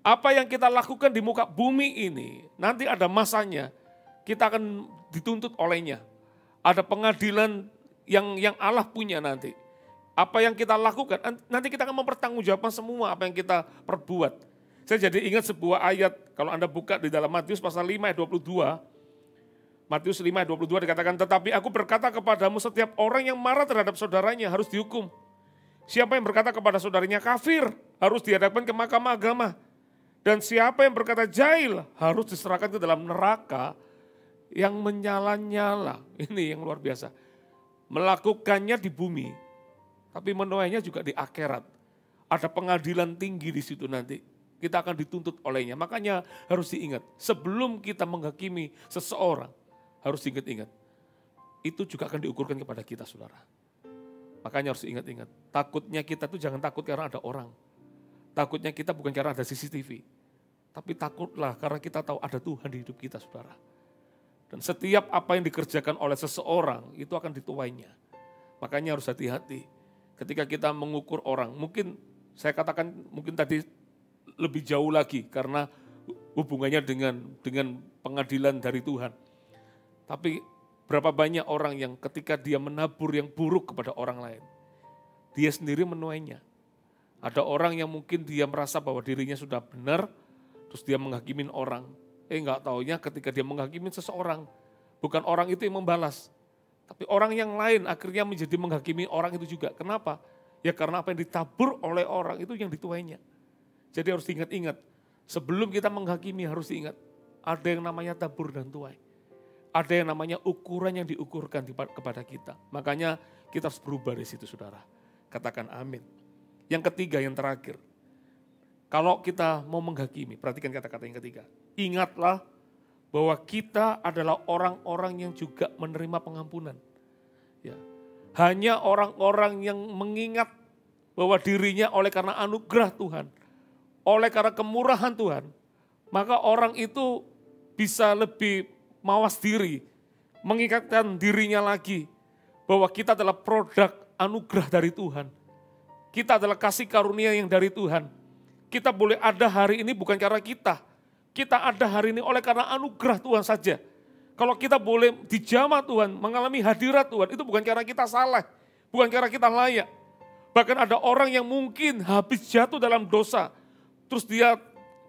[SPEAKER 3] Apa yang kita lakukan di muka bumi ini, nanti ada masanya, kita akan dituntut olehnya. Ada pengadilan yang Allah punya nanti. Apa yang kita lakukan, nanti kita akan mempertanggungjawabkan semua apa yang kita perbuat. Saya jadi ingat sebuah ayat, kalau Anda buka di dalam Matius pasal 5 ayat 22, Matius 5 ayat 22 dikatakan, tetapi aku berkata kepadamu setiap orang yang marah terhadap saudaranya harus dihukum. Siapa yang berkata kepada saudaranya kafir harus dihadapkan ke mahkamah agama. Dan siapa yang berkata jahil harus diserahkan ke dalam neraka yang menyala-nyala. Ini yang luar biasa. Melakukannya di bumi, tapi menuainya juga di akhirat. Ada pengadilan tinggi di situ nanti. Kita akan dituntut olehnya. Makanya harus diingat, sebelum kita menghakimi seseorang, harus diingat-ingat. Itu juga akan diukurkan kepada kita, saudara. Makanya harus diingat-ingat. Takutnya kita tuh jangan takut karena ada orang. Takutnya kita bukan karena ada CCTV. Tapi takutlah karena kita tahu ada Tuhan di hidup kita, saudara. Dan setiap apa yang dikerjakan oleh seseorang, itu akan dituainya. Makanya harus hati-hati. Ketika kita mengukur orang, mungkin saya katakan mungkin tadi lebih jauh lagi karena hubungannya dengan pengadilan dari Tuhan. Tapi berapa banyak orang yang ketika dia menabur yang buruk kepada orang lain, dia sendiri menuainya. Ada orang yang mungkin dia merasa bahwa dirinya sudah benar, terus dia menghakimin orang. Enggak taunya ketika dia menghakimin seseorang, bukan orang itu yang membalas, tapi orang yang lain akhirnya menjadi menghakimi orang itu juga. Kenapa? Ya karena apa yang ditabur oleh orang itu yang dituainya. Jadi harus diingat-ingat, sebelum kita menghakimi harus diingat, ada yang namanya tabur dan tuai. Ada yang namanya ukuran yang diukurkan kepada kita. Makanya kita harus berubah di situ saudara. Katakan amin. Yang ketiga, yang terakhir. Kalau kita mau menghakimi, perhatikan kata-kata yang ketiga. Ingatlah bahwa kita adalah orang-orang yang juga menerima pengampunan. Ya. Hanya orang-orang yang mengingat bahwa dirinya oleh karena anugerah Tuhan, oleh karena kemurahan Tuhan, maka orang itu bisa lebih mawas diri, mengingatkan dirinya lagi bahwa kita adalah produk anugerah dari Tuhan. Kita adalah kasih karunia yang dari Tuhan. Kita boleh ada hari ini bukan karena kita. Kita ada hari ini oleh karena anugerah Tuhan saja. Kalau kita boleh dijamah Tuhan, mengalami hadirat Tuhan, itu bukan karena kita salah, bukan karena kita layak. Bahkan ada orang yang mungkin habis jatuh dalam dosa, terus dia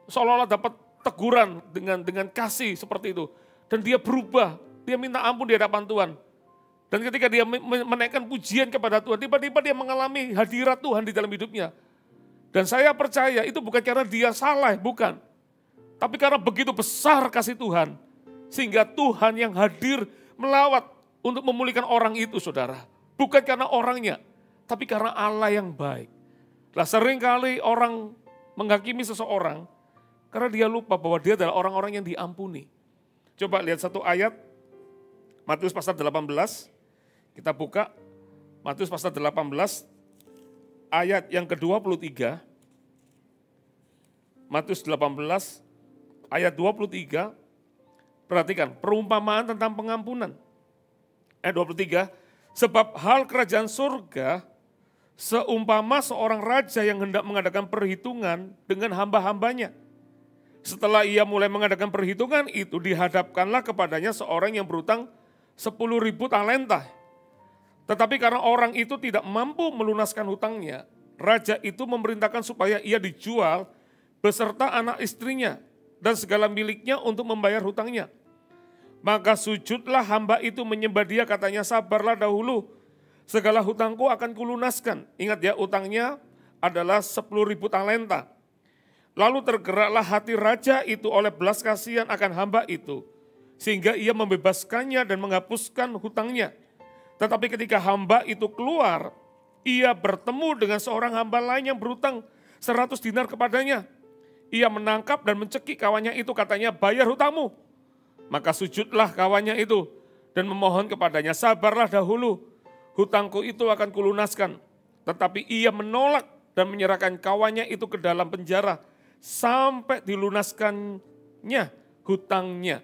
[SPEAKER 3] seolah-olah dapat teguran dengan kasih seperti itu. Dan dia berubah, dia minta ampun di hadapan Tuhan. Dan ketika dia menaikkan pujian kepada Tuhan, tiba-tiba dia mengalami hadirat Tuhan di dalam hidupnya. Dan saya percaya itu bukan karena dia salah, bukan. Tapi karena begitu besar kasih Tuhan, sehingga Tuhan yang hadir melawat untuk memulihkan orang itu saudara. Bukan karena orangnya, tapi karena Allah yang baik. Lah seringkali orang menghakimi seseorang karena dia lupa bahwa dia adalah orang-orang yang diampuni. Coba lihat satu ayat, Matius pasal 18, kita buka Matius pasal 18 ayat yang ke-23. Matius 18 ayat 23, perhatikan perumpamaan tentang pengampunan. Ayat 23, sebab hal kerajaan surga seumpama seorang raja yang hendak mengadakan perhitungan dengan hamba-hambanya. Setelah ia mulai mengadakan perhitungan itu, dihadapkanlah kepadanya seorang yang berutang 10.000 talenta. Tetapi karena orang itu tidak mampu melunaskan hutangnya, raja itu memerintahkan supaya ia dijual beserta anak istrinya dan segala miliknya untuk membayar hutangnya. Maka sujudlah hamba itu menyembah dia, katanya, sabarlah dahulu, segala hutangku akan kulunaskan. Ingat ya, utangnya adalah 10.000 talenta. Lalu tergeraklah hati raja itu oleh belas kasihan akan hamba itu, sehingga ia membebaskannya dan menghapuskan hutangnya. Tetapi ketika hamba itu keluar, ia bertemu dengan seorang hamba lain yang berhutang 100 dinar kepadanya. Ia menangkap dan mencekik kawannya itu, katanya, bayar hutangmu. Maka sujudlah kawannya itu dan memohon kepadanya, sabarlah dahulu, hutangku itu akan kulunaskan. Tetapi ia menolak dan menyerahkan kawannya itu ke dalam penjara sampai dilunaskannya hutangnya.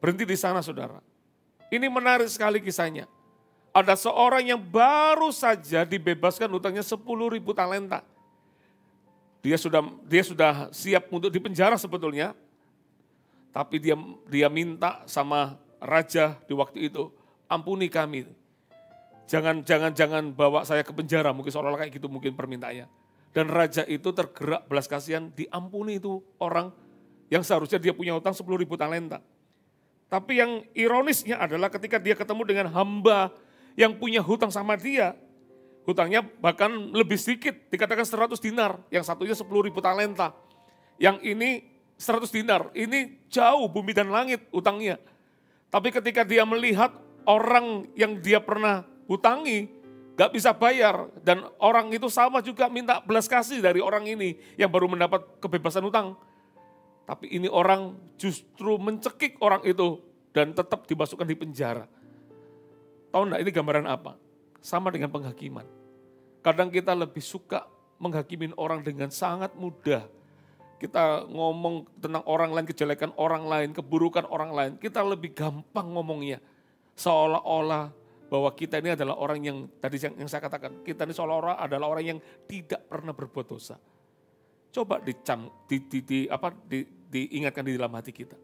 [SPEAKER 3] Berhenti di sana, saudara. Ini menarik sekali kisahnya. Ada seorang yang baru saja dibebaskan hutangnya 10.000 talenta. Dia sudah siap untuk dipenjara sebetulnya, tapi dia minta sama raja di waktu itu, ampuni kami. Jangan bawa saya ke penjara, mungkin seolah-olah kayak gitu mungkin permintaannya. Dan raja itu tergerak belas kasihan, diampuni itu orang yang seharusnya dia punya hutang 10.000 talenta. Tapi yang ironisnya adalah ketika dia ketemu dengan hamba yang punya hutang sama dia, hutangnya bahkan lebih sedikit, dikatakan 100 dinar, yang satunya 10.000 talenta. Yang ini 100 dinar, ini jauh bumi dan langit hutangnya. Tapi ketika dia melihat orang yang dia pernah hutangi, gak bisa bayar, dan orang itu sama juga minta belas kasih dari orang ini yang baru mendapat kebebasan hutang. Tapi ini orang justru mencekik orang itu dan tetap dimasukkan di penjara. Tahu enggak ini gambaran apa? Sama dengan penghakiman. Kadang kita lebih suka menghakimin orang dengan sangat mudah. Kita ngomong tentang orang lain, kejelekan orang lain, keburukan orang lain, kita lebih gampang ngomongnya. Seolah-olah bahwa kita ini adalah orang yang, tadi yang saya katakan, kita ini seolah-olah adalah orang yang tidak pernah berbuat dosa. Coba diingatkan di dalam hati kita.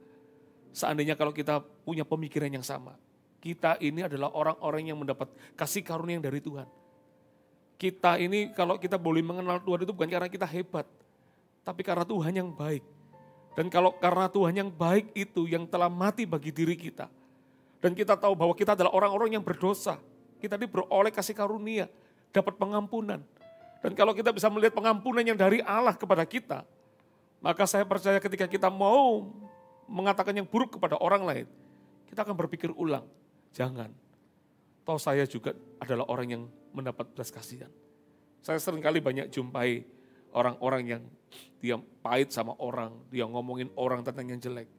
[SPEAKER 3] Seandainya kalau kita punya pemikiran yang sama, kita ini adalah orang-orang yang mendapat kasih karunia yang dari Tuhan. Kita ini kalau kita boleh mengenal Tuhan itu bukan karena kita hebat, tapi karena Tuhan yang baik. Dan kalau karena Tuhan yang baik itu yang telah mati bagi diri kita, dan kita tahu bahwa kita adalah orang-orang yang berdosa, kita ini beroleh kasih karunia, dapat pengampunan. Dan kalau kita bisa melihat pengampunan yang dari Allah kepada kita, maka saya percaya ketika kita mau mengatakan yang buruk kepada orang lain, kita akan berpikir ulang, jangan. Toh saya juga adalah orang yang mendapat belas kasihan. Saya seringkali banyak jumpai orang-orang yang dia pahit sama orang, dia ngomongin orang tentang yang jelek.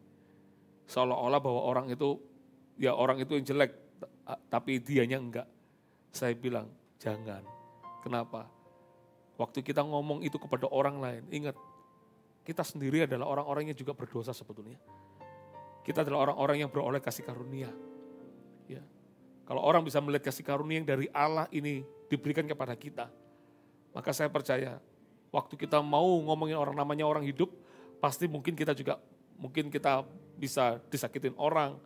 [SPEAKER 3] Seolah-olah bahwa orang itu yang jelek, tapi dianya enggak. Saya bilang, jangan. Kenapa? Waktu kita ngomong itu kepada orang lain, ingat, kita sendiri adalah orang-orang yang juga berdosa sebetulnya. Kita adalah orang-orang yang beroleh kasih karunia. Ya. Kalau orang bisa melihat kasih karunia yang dari Allah ini diberikan kepada kita, maka saya percaya, waktu kita mau ngomongin orang namanya orang hidup, pasti mungkin kita bisa disakitin orang,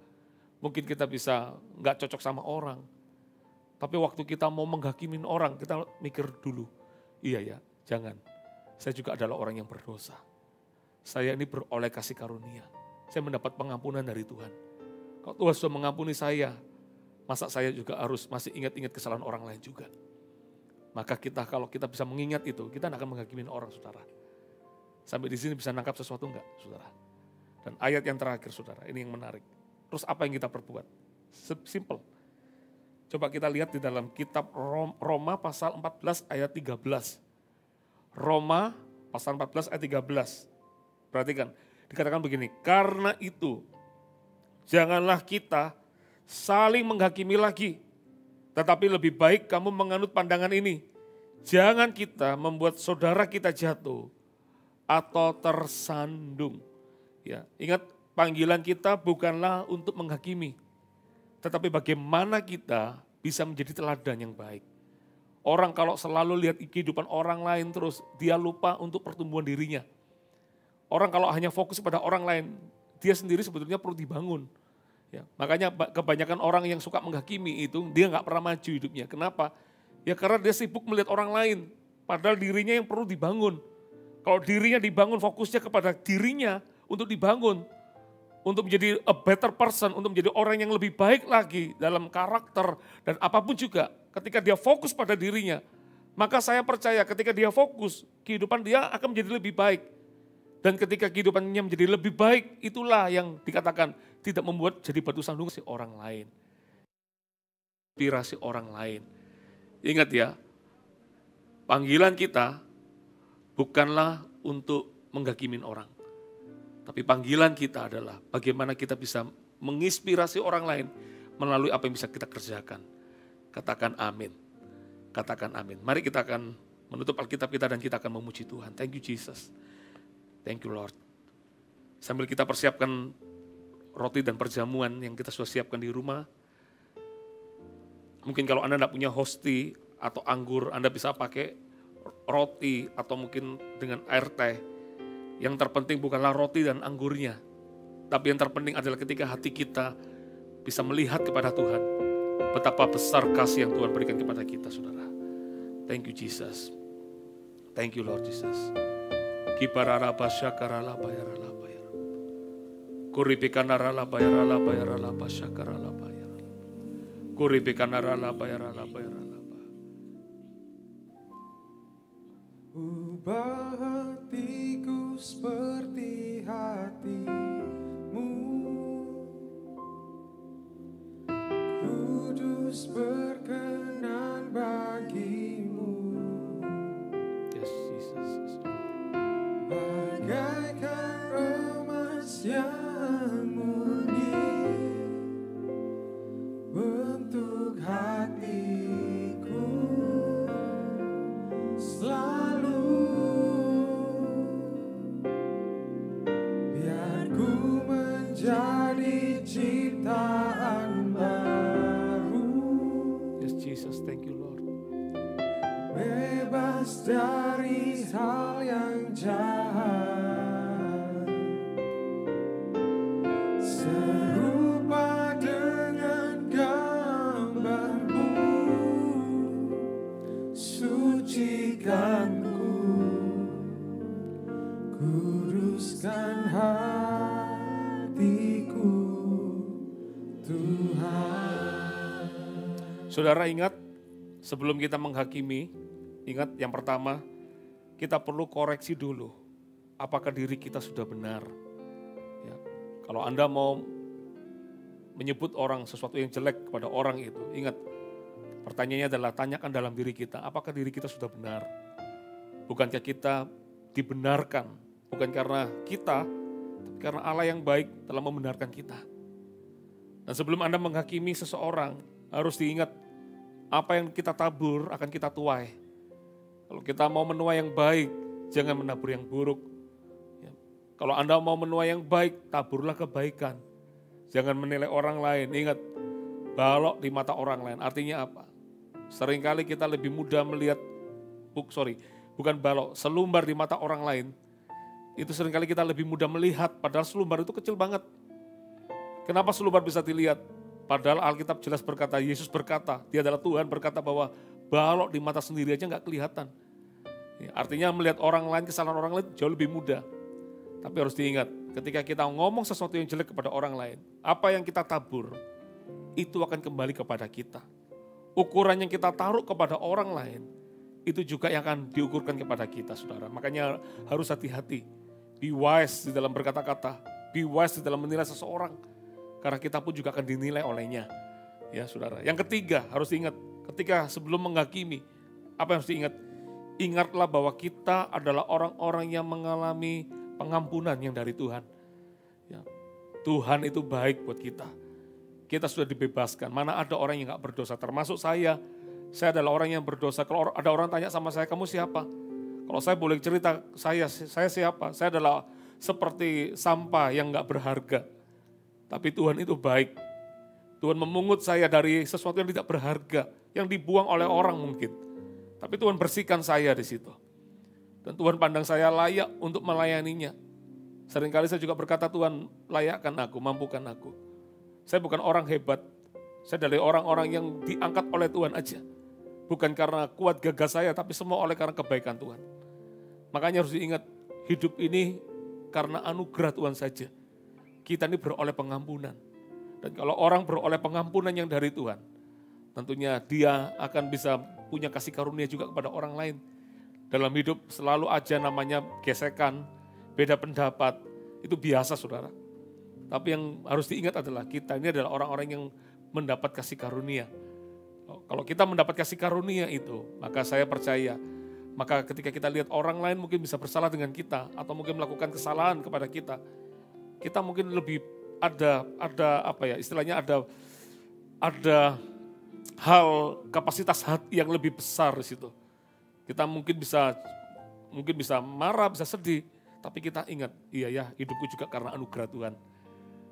[SPEAKER 3] mungkin kita bisa nggak cocok sama orang. Tapi waktu kita mau menghakimin orang, kita mikir dulu, iya ya, jangan. Saya juga adalah orang yang berdosa. Saya ini beroleh kasih karunia. Saya mendapat pengampunan dari Tuhan. Kalau Tuhan sudah mengampuni saya, masa saya juga harus masih ingat-ingat kesalahan orang lain juga. Maka kalau kita bisa mengingat itu, kita tidak akan menghakimin orang, saudara. Sampai di sini bisa nangkap sesuatu enggak, saudara? Dan ayat yang terakhir, saudara, ini yang menarik. Terus apa yang kita perbuat? Simple. Coba kita lihat di dalam kitab Roma pasal 14 ayat 13. Roma pasal 14 ayat 13. Perhatikan, dikatakan begini, karena itu janganlah kita saling menghakimi lagi, tetapi lebih baik kamu menganut pandangan ini. Jangan kita membuat saudara kita jatuh atau tersandung. Ya, ingat panggilan kita bukanlah untuk menghakimi, tetapi bagaimana kita bisa menjadi teladan yang baik. Orang kalau selalu lihat kehidupan orang lain terus, dia lupa untuk pertumbuhan dirinya. Orang kalau hanya fokus pada orang lain, dia sendiri sebetulnya perlu dibangun. Ya, makanya kebanyakan orang yang suka menghakimi itu, dia nggak pernah maju hidupnya. Kenapa? Ya karena dia sibuk melihat orang lain, padahal dirinya yang perlu dibangun. Kalau dirinya dibangun, fokusnya kepada dirinya untuk dibangun. Untuk menjadi a better person, untuk menjadi orang yang lebih baik lagi dalam karakter dan apapun juga. Ketika dia fokus pada dirinya, maka saya percaya ketika dia fokus, kehidupan dia akan menjadi lebih baik. Dan ketika kehidupannya menjadi lebih baik, itulah yang dikatakan tidak membuat jadi batu sandungan si orang lain. Inspirasi orang lain. Ingat ya, panggilan kita bukanlah untuk menghakimin orang. Tapi panggilan kita adalah bagaimana kita bisa menginspirasi orang lain melalui apa yang bisa kita kerjakan. Katakan amin. Katakan amin. Mari kita akan menutup Alkitab kita dan kita akan memuji Tuhan. Thank you Jesus. Thank you Lord. Sambil kita persiapkan roti dan perjamuan yang kita sudah siapkan di rumah. Mungkin kalau Anda tidak punya hosti atau anggur, Anda bisa pakai roti atau mungkin dengan air teh. Yang terpenting bukanlah roti dan anggurnya. Tapi yang terpenting adalah ketika hati kita bisa melihat kepada Tuhan. Betapa besar kasih yang Tuhan berikan kepada kita, saudara. Thank you Jesus. Thank you Lord Jesus. Kiparara basyakarala bayarala bayar. Kuripikanarala bayarala bayarala basyakarala bayar. Kuripikanarala bayarala bayarala bayar.
[SPEAKER 8] Ubah hatiku seperti hatimu, kudus berkenan bagimu.
[SPEAKER 3] Yes, Jesus.
[SPEAKER 8] Bagaikan emas yang murni, bentuk hatiku selalu, biar ku menjadi ciptaan baru.
[SPEAKER 3] Yes, Jesus, thank you Lord.
[SPEAKER 8] Bebas dari hal yang jahat, serupa dengan gambarmu, sucikanku, kuduskan hatiku, Tuhan.
[SPEAKER 3] Saudara ingat, sebelum kita menghakimi, ingat yang pertama, kita perlu koreksi dulu. Apakah diri kita sudah benar? Ya, kalau Anda mau menyebut orang sesuatu yang jelek kepada orang itu, ingat, pertanyaannya adalah tanyakan dalam diri kita, apakah diri kita sudah benar? Bukankah kita dibenarkan? Bukan karena kita, tapi karena Allah yang baik telah membenarkan kita. Dan sebelum Anda menghakimi seseorang, harus diingat, apa yang kita tabur akan kita tuai. Kalau kita mau menuai yang baik, jangan menabur yang buruk. Ya. Kalau Anda mau menuai yang baik, taburlah kebaikan. Jangan menilai orang lain. Ingat, balok di mata orang lain. Artinya apa? Seringkali kita lebih mudah melihat, bukan balok, selumbar di mata orang lain. Itu seringkali kita lebih mudah melihat, padahal selumbar itu kecil banget. Kenapa selumbar bisa dilihat? Padahal Alkitab jelas berkata, Yesus berkata, dia adalah Tuhan, berkata bahwa balok di mata sendiri aja gak kelihatan. Ya, artinya melihat orang lain, kesalahan orang lain jauh lebih mudah. Tapi harus diingat, ketika kita ngomong sesuatu yang jelek kepada orang lain, apa yang kita tabur, itu akan kembali kepada kita. Ukuran yang kita taruh kepada orang lain, itu juga yang akan diukurkan kepada kita, saudara. Makanya harus hati-hati. Be wise di dalam berkata-kata. Be wise di dalam menilai seseorang. Karena kita pun juga akan dinilai olehnya. Ya saudara. Yang ketiga harus ingat, ketika sebelum menghakimi, apa yang harus diingat? Ingatlah bahwa kita adalah orang-orang yang mengalami pengampunan yang dari Tuhan. Ya, Tuhan itu baik buat kita. Kita sudah dibebaskan. Mana ada orang yang gak berdosa, termasuk saya. Saya adalah orang yang berdosa. Kalau ada orang tanya sama saya, kamu siapa? Kalau saya boleh cerita, saya siapa? Saya adalah seperti sampah yang gak berharga. Tapi Tuhan itu baik. Tuhan memungut saya dari sesuatu yang tidak berharga, yang dibuang oleh orang mungkin. Tapi Tuhan bersihkan saya di situ. Dan Tuhan pandang saya layak untuk melayaninya. Seringkali saya juga berkata, Tuhan layakkan aku, mampukan aku. Saya bukan orang hebat. Saya dari orang-orang yang diangkat oleh Tuhan aja. Bukan karena kuat gagah saya, tapi semua oleh karena kebaikan Tuhan. Makanya harus diingat, hidup ini karena anugerah Tuhan saja. Kita ini beroleh pengampunan. Dan kalau orang beroleh pengampunan yang dari Tuhan, tentunya dia akan bisa punya kasih karunia juga kepada orang lain. Dalam hidup selalu aja namanya gesekan, beda pendapat, itu biasa saudara. Tapi yang harus diingat adalah kita ini adalah orang-orang yang mendapat kasih karunia. Kalau kita mendapat kasih karunia itu, maka saya percaya, maka ketika kita lihat orang lain mungkin bisa bersalah dengan kita, atau mungkin melakukan kesalahan kepada kita mungkin lebih ada apa ya, istilahnya ada hal kapasitas hati yang lebih besar di situ. Kita mungkin bisa marah, bisa sedih, tapi kita ingat, iya ya, hidupku juga karena anugerah Tuhan.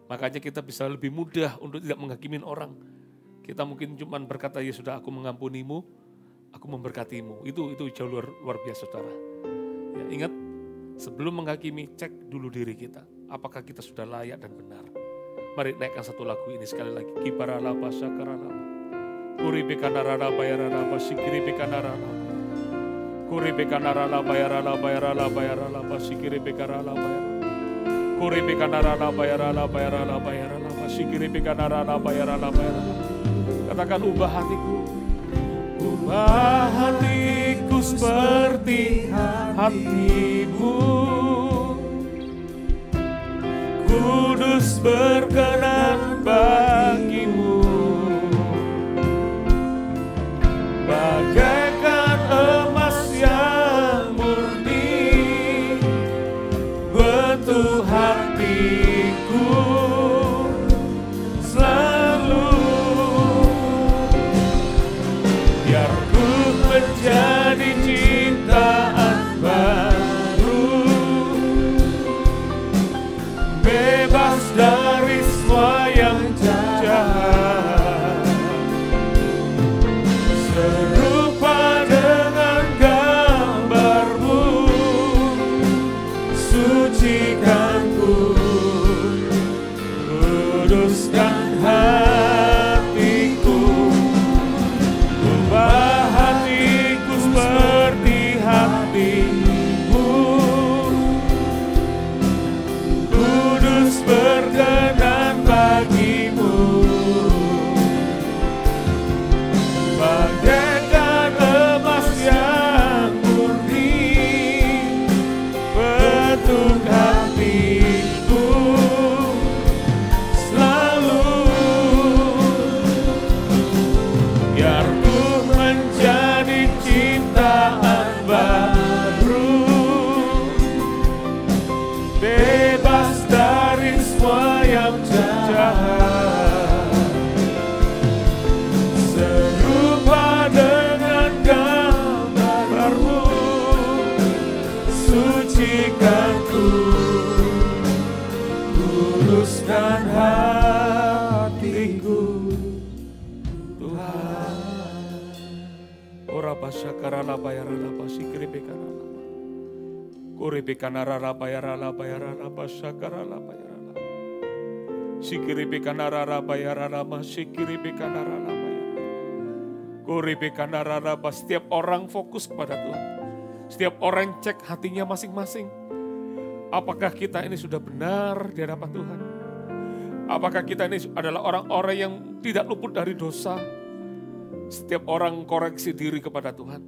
[SPEAKER 3] Makanya kita bisa lebih mudah untuk tidak menghakimin orang. Kita mungkin cuma berkata, ya sudah aku mengampunimu, aku memberkatimu. Itu jauh luar biasa saudara. Ya, ingat, sebelum menghakimi, cek dulu diri kita. Apakah kita sudah layak dan benar. Mari naikkan satu lagu ini sekali lagi. Kibaralaba sakaralaba. Kuribekanarala bayarala basikiri bekanarala. Kuribekanarala bayarala bayarala bayarala basikiri bekanarala bayarala. Kuribekanarala bayarala bayarala bayarala basikiri bekanarala bayarala bayarala. Katakan, ubah hatiku. Ubah hatiku seperti hatimu. Kudus berkenan bagimu. Bagaikan emas yang murni, bentuk hatiku selalu. Biar ku menjadi cintaan baru, bebas dari semua yang jahat, serupa dengan gambarmu, sucikan ku, kuduskan hatiku. Ubah hatiku seperti hatimu, kudus berkenan bagimu. Bagaikan emas yang murni, bentuk hatiku selalu. Biar ku menjadi cintaan baru, bebas dari semua yang jahat, serupa dengan gambarmu, sucikan ku, kuduskan hatiku, Tuhan. Ora basyakarala bayarala basikri bekarala. Kuribekanarara bayarala bayarala basyakarala bayarala. Sikiribekanarara bayarala masikiribekanarala bayarala. Kuribekanarara. Setiap orang fokus kepada Tuhan. Setiap orang cek hatinya masing-masing. Apakah kita ini sudah benar di hadapan Tuhan? Apakah kita ini adalah orang-orang yang tidak luput dari dosa? Setiap orang koreksi diri kepada Tuhan.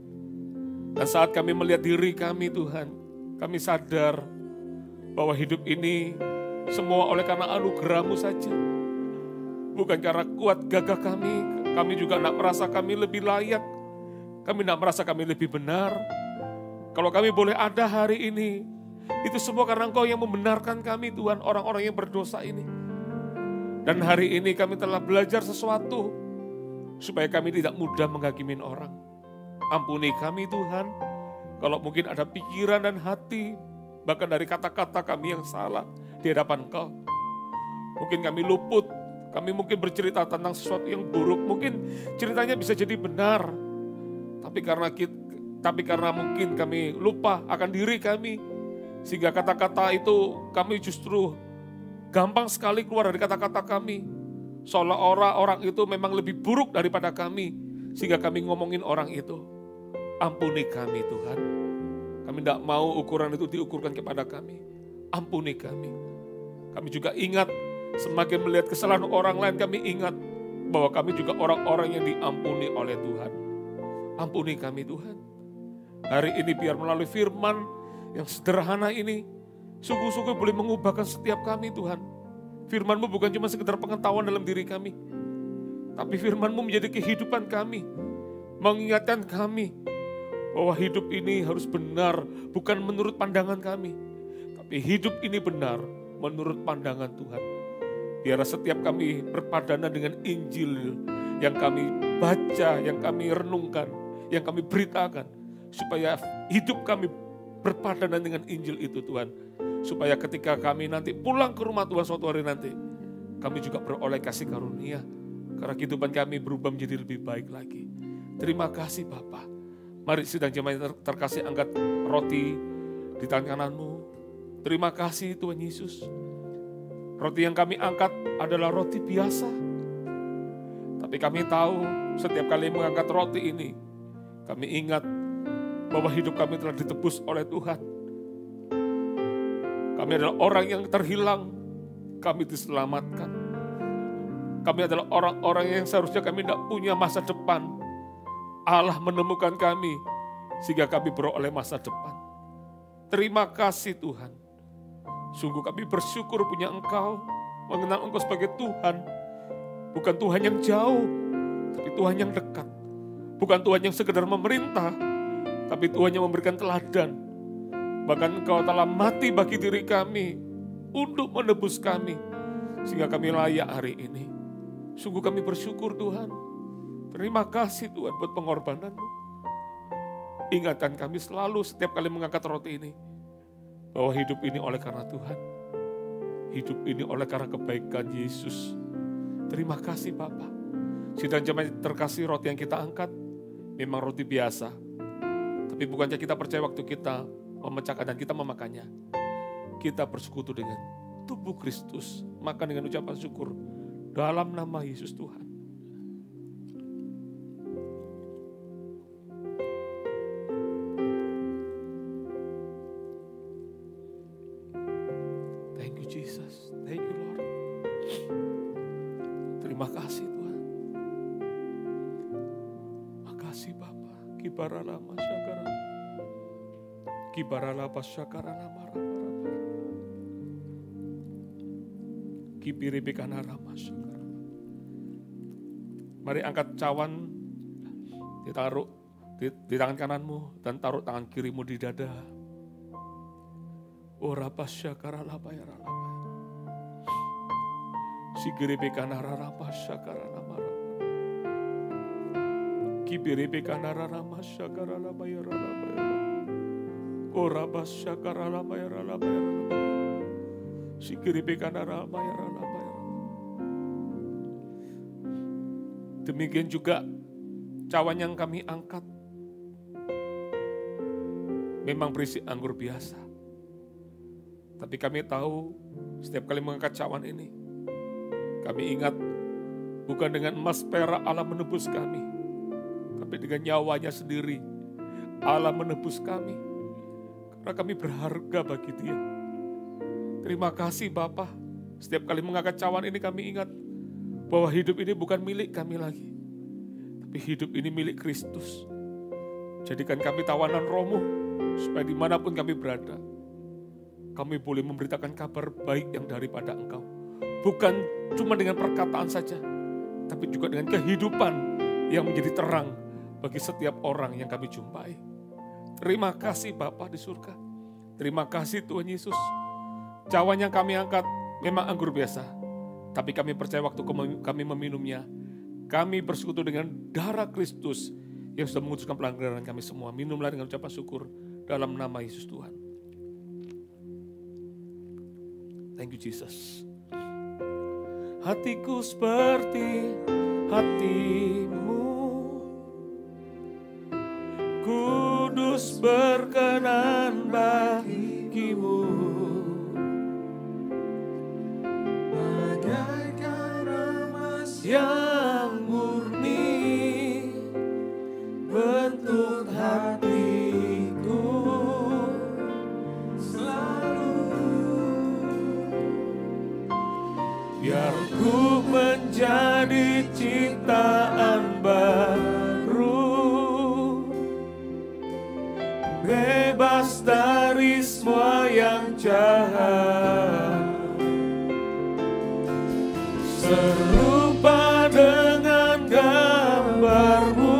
[SPEAKER 3] Dan saat kami melihat diri kami Tuhan, kami sadar bahwa hidup ini semua oleh karena anugerah-Mu saja. bukan karena kuat gagah kami juga tidak merasa kami lebih layak, kami tidak merasa kami lebih benar. Kalau kami boleh ada hari ini, itu semua karena Engkau yang membenarkan kami Tuhan, orang-orang yang berdosa ini. Dan hari ini kami telah belajar sesuatu, supaya kami tidak mudah menghakimi orang. Ampuni kami Tuhan, kalau mungkin ada pikiran dan hati, bahkan dari kata-kata kami yang salah di hadapan Engkau. Mungkin kami luput, kami mungkin bercerita tentang sesuatu yang buruk, mungkin ceritanya bisa jadi benar. Tapi karena mungkin kami lupa akan diri kami, sehingga kata-kata itu kami justru gampang sekali keluar dari kata-kata kami. Seolah-olah orang itu memang lebih buruk daripada kami, sehingga kami ngomongin orang itu. Ampuni kami Tuhan. Kami tidak mau ukuran itu diukurkan kepada kami. Ampuni kami. Kami juga ingat, semakin melihat kesalahan orang lain, kami ingat bahwa kami juga orang-orang yang diampuni oleh Tuhan. Ampuni kami Tuhan. Hari ini biar melalui firman yang sederhana ini, sungguh-sungguh boleh mengubahkan setiap kami Tuhan. Firman-Mu bukan cuma sekedar pengetahuan dalam diri kami, tapi firman-Mu menjadi kehidupan kami, mengingatkan kami bahwa hidup ini harus benar, bukan menurut pandangan kami, tapi hidup ini benar menurut pandangan Tuhan. Biar setiap kami berpadanan dengan Injil yang kami baca, yang kami renungkan, yang kami beritakan, supaya hidup kami berpadanan dengan Injil itu Tuhan. Supaya ketika kami nanti pulang ke rumah Tuhan suatu hari nanti, kami juga beroleh kasih karunia. Karena kehidupan kami berubah menjadi lebih baik lagi. Terima kasih Bapa. Mari sidang jemaat terkasih, angkat roti di tangan kanan-Mu. Terima kasih Tuhan Yesus. Roti yang kami angkat adalah roti biasa. Tapi kami tahu setiap kali mengangkat roti ini, kami ingat bahwa hidup kami telah ditebus oleh Tuhan. Kami adalah orang yang terhilang, kami diselamatkan. Kami adalah orang-orang yang seharusnya kami tidak punya masa depan. Allah menemukan kami, sehingga kami beroleh masa depan. Terima kasih Tuhan. Sungguh kami bersyukur punya Engkau, mengenal Engkau sebagai Tuhan. Bukan Tuhan yang jauh, tapi Tuhan yang dekat. Bukan Tuhan yang sekedar memerintah, tapi Tuhan yang memberikan teladan. Bahkan Engkau telah mati bagi diri kami untuk menebus kami, sehingga kami layak hari ini. Sungguh kami bersyukur Tuhan. Terima kasih Tuhan buat pengorbanan-Mu. Ingatkan kami selalu setiap kali mengangkat roti ini, bahwa hidup ini oleh karena Tuhan. Hidup ini oleh karena kebaikan Yesus. Terima kasih Bapa. Sidang jemaat terkasih, roti yang kita angkat memang roti biasa. Tapi bukannya kita percaya waktu kita memecahkan dan kita memakannya, kita bersekutu dengan tubuh Kristus. Makan dengan ucapan syukur dalam nama Yesus Tuhan. Thank you Jesus, thank you Lord. Terima kasih Tuhan. Makasih Bapa. Kibarala masyakara. Kibarala pasyakara namara. Kibiribikana ramasyakara. Mari angkat cawan, ditaruh di tangan kananmu dan taruh tangan kirimu di dada. Ora pasyakara lapayara lapaya. Sigiribikana ramasyakara namara. Kibiribikana ramasyakara lapayara lapaya. Ora pasyakara lapayara lapaya. Demikian juga cawan yang kami angkat memang berisi anggur biasa. Tapi kami tahu setiap kali mengangkat cawan ini, kami ingat bukan dengan emas perak Allah menebus kami, tapi dengan nyawanya sendiri Allah menebus kami. Karena kami berharga bagi Dia. Terima kasih Bapa. Setiap kali mengangkat cawan ini kami ingat bahwa hidup ini bukan milik kami lagi, tapi hidup ini milik Kristus. Jadikan kami tawanan Roh-Mu, supaya dimanapun kami berada, kami boleh memberitakan kabar baik yang daripada Engkau. bukan cuma dengan perkataan saja, tapi juga dengan kehidupan yang menjadi terang bagi setiap orang yang kami jumpai. Terima kasih Bapa di surga. Terima kasih Tuhan Yesus. Cawan yang kami angkat memang anggur biasa, tapi kami percaya waktu kami meminumnya, kami bersekutu dengan darah Kristus yang sudah mengutuskan pelanggaran kami semua. Minumlah dengan ucapan syukur dalam nama Yesus Tuhan. Thank you Jesus. Hatiku seperti hatimu, kudus berkenan bagimu.
[SPEAKER 8] Bagaikan emas
[SPEAKER 3] Yang murni bentuk hatiku
[SPEAKER 8] selalu,
[SPEAKER 3] biar ku menjadi ciptaan baru, bebas dari semua yang jahat, serupa dengan gambarmu,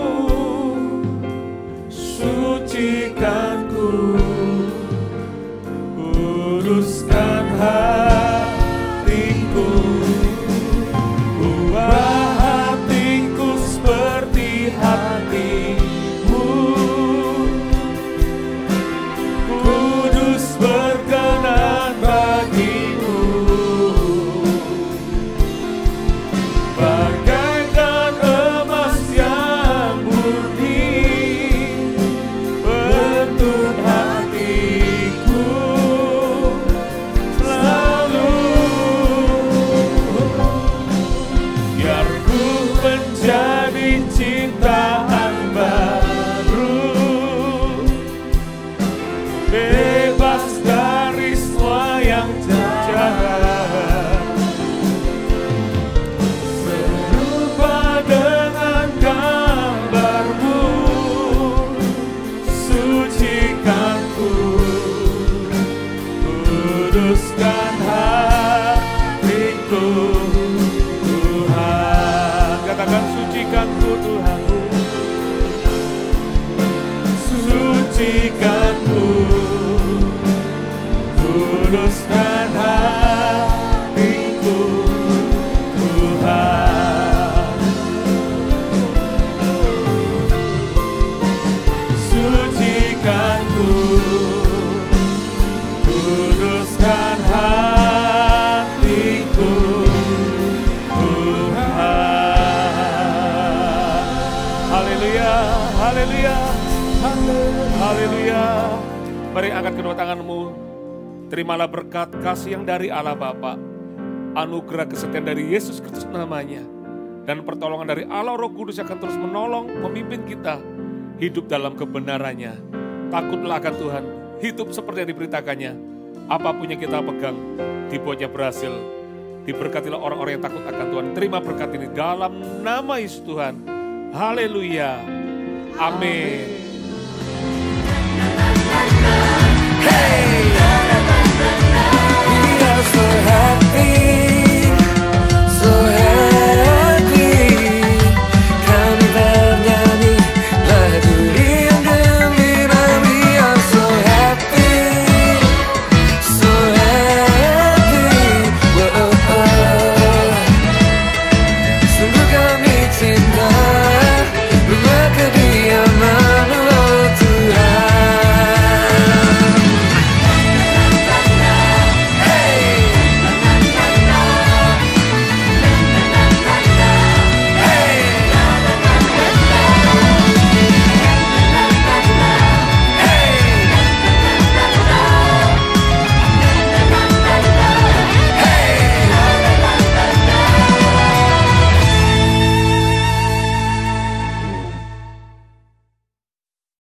[SPEAKER 3] sucikanku, kuduskan hatiku, ubah hatiku seperti hatimu, kudus berkenan bagimu. Bagaikan emas yang murni bentuk hatiku selalu, biar ku menjadi ciptaan baru, bebas dari semua yang jahat, serupa dengan gambarmu, sucikanku, kuduskan hatiku, Tuhan. Katakan sucikanku Tuhan, sucikanku, kuduskan hatiku, Tuhan. Sucikanku, kuduskan hatiku, Tuhan. Haleluya, haleluya, haleluya. Mari angkat kedua tanganmu. Terimalah berkat kasih yang dari Allah Bapa, anugerah kesetiaan dari Yesus Kristus namanya, dan pertolongan dari Allah Roh Kudus yang akan terus menolong, memimpin kita hidup dalam kebenarannya. Takutlah akan Tuhan, hidup seperti yang diberitakannya. Apapun yang kita pegang, dibuatnya berhasil. Diberkatilah orang-orang yang takut akan Tuhan. Terima berkat ini dalam nama Yesus Tuhan. Haleluya. Amin.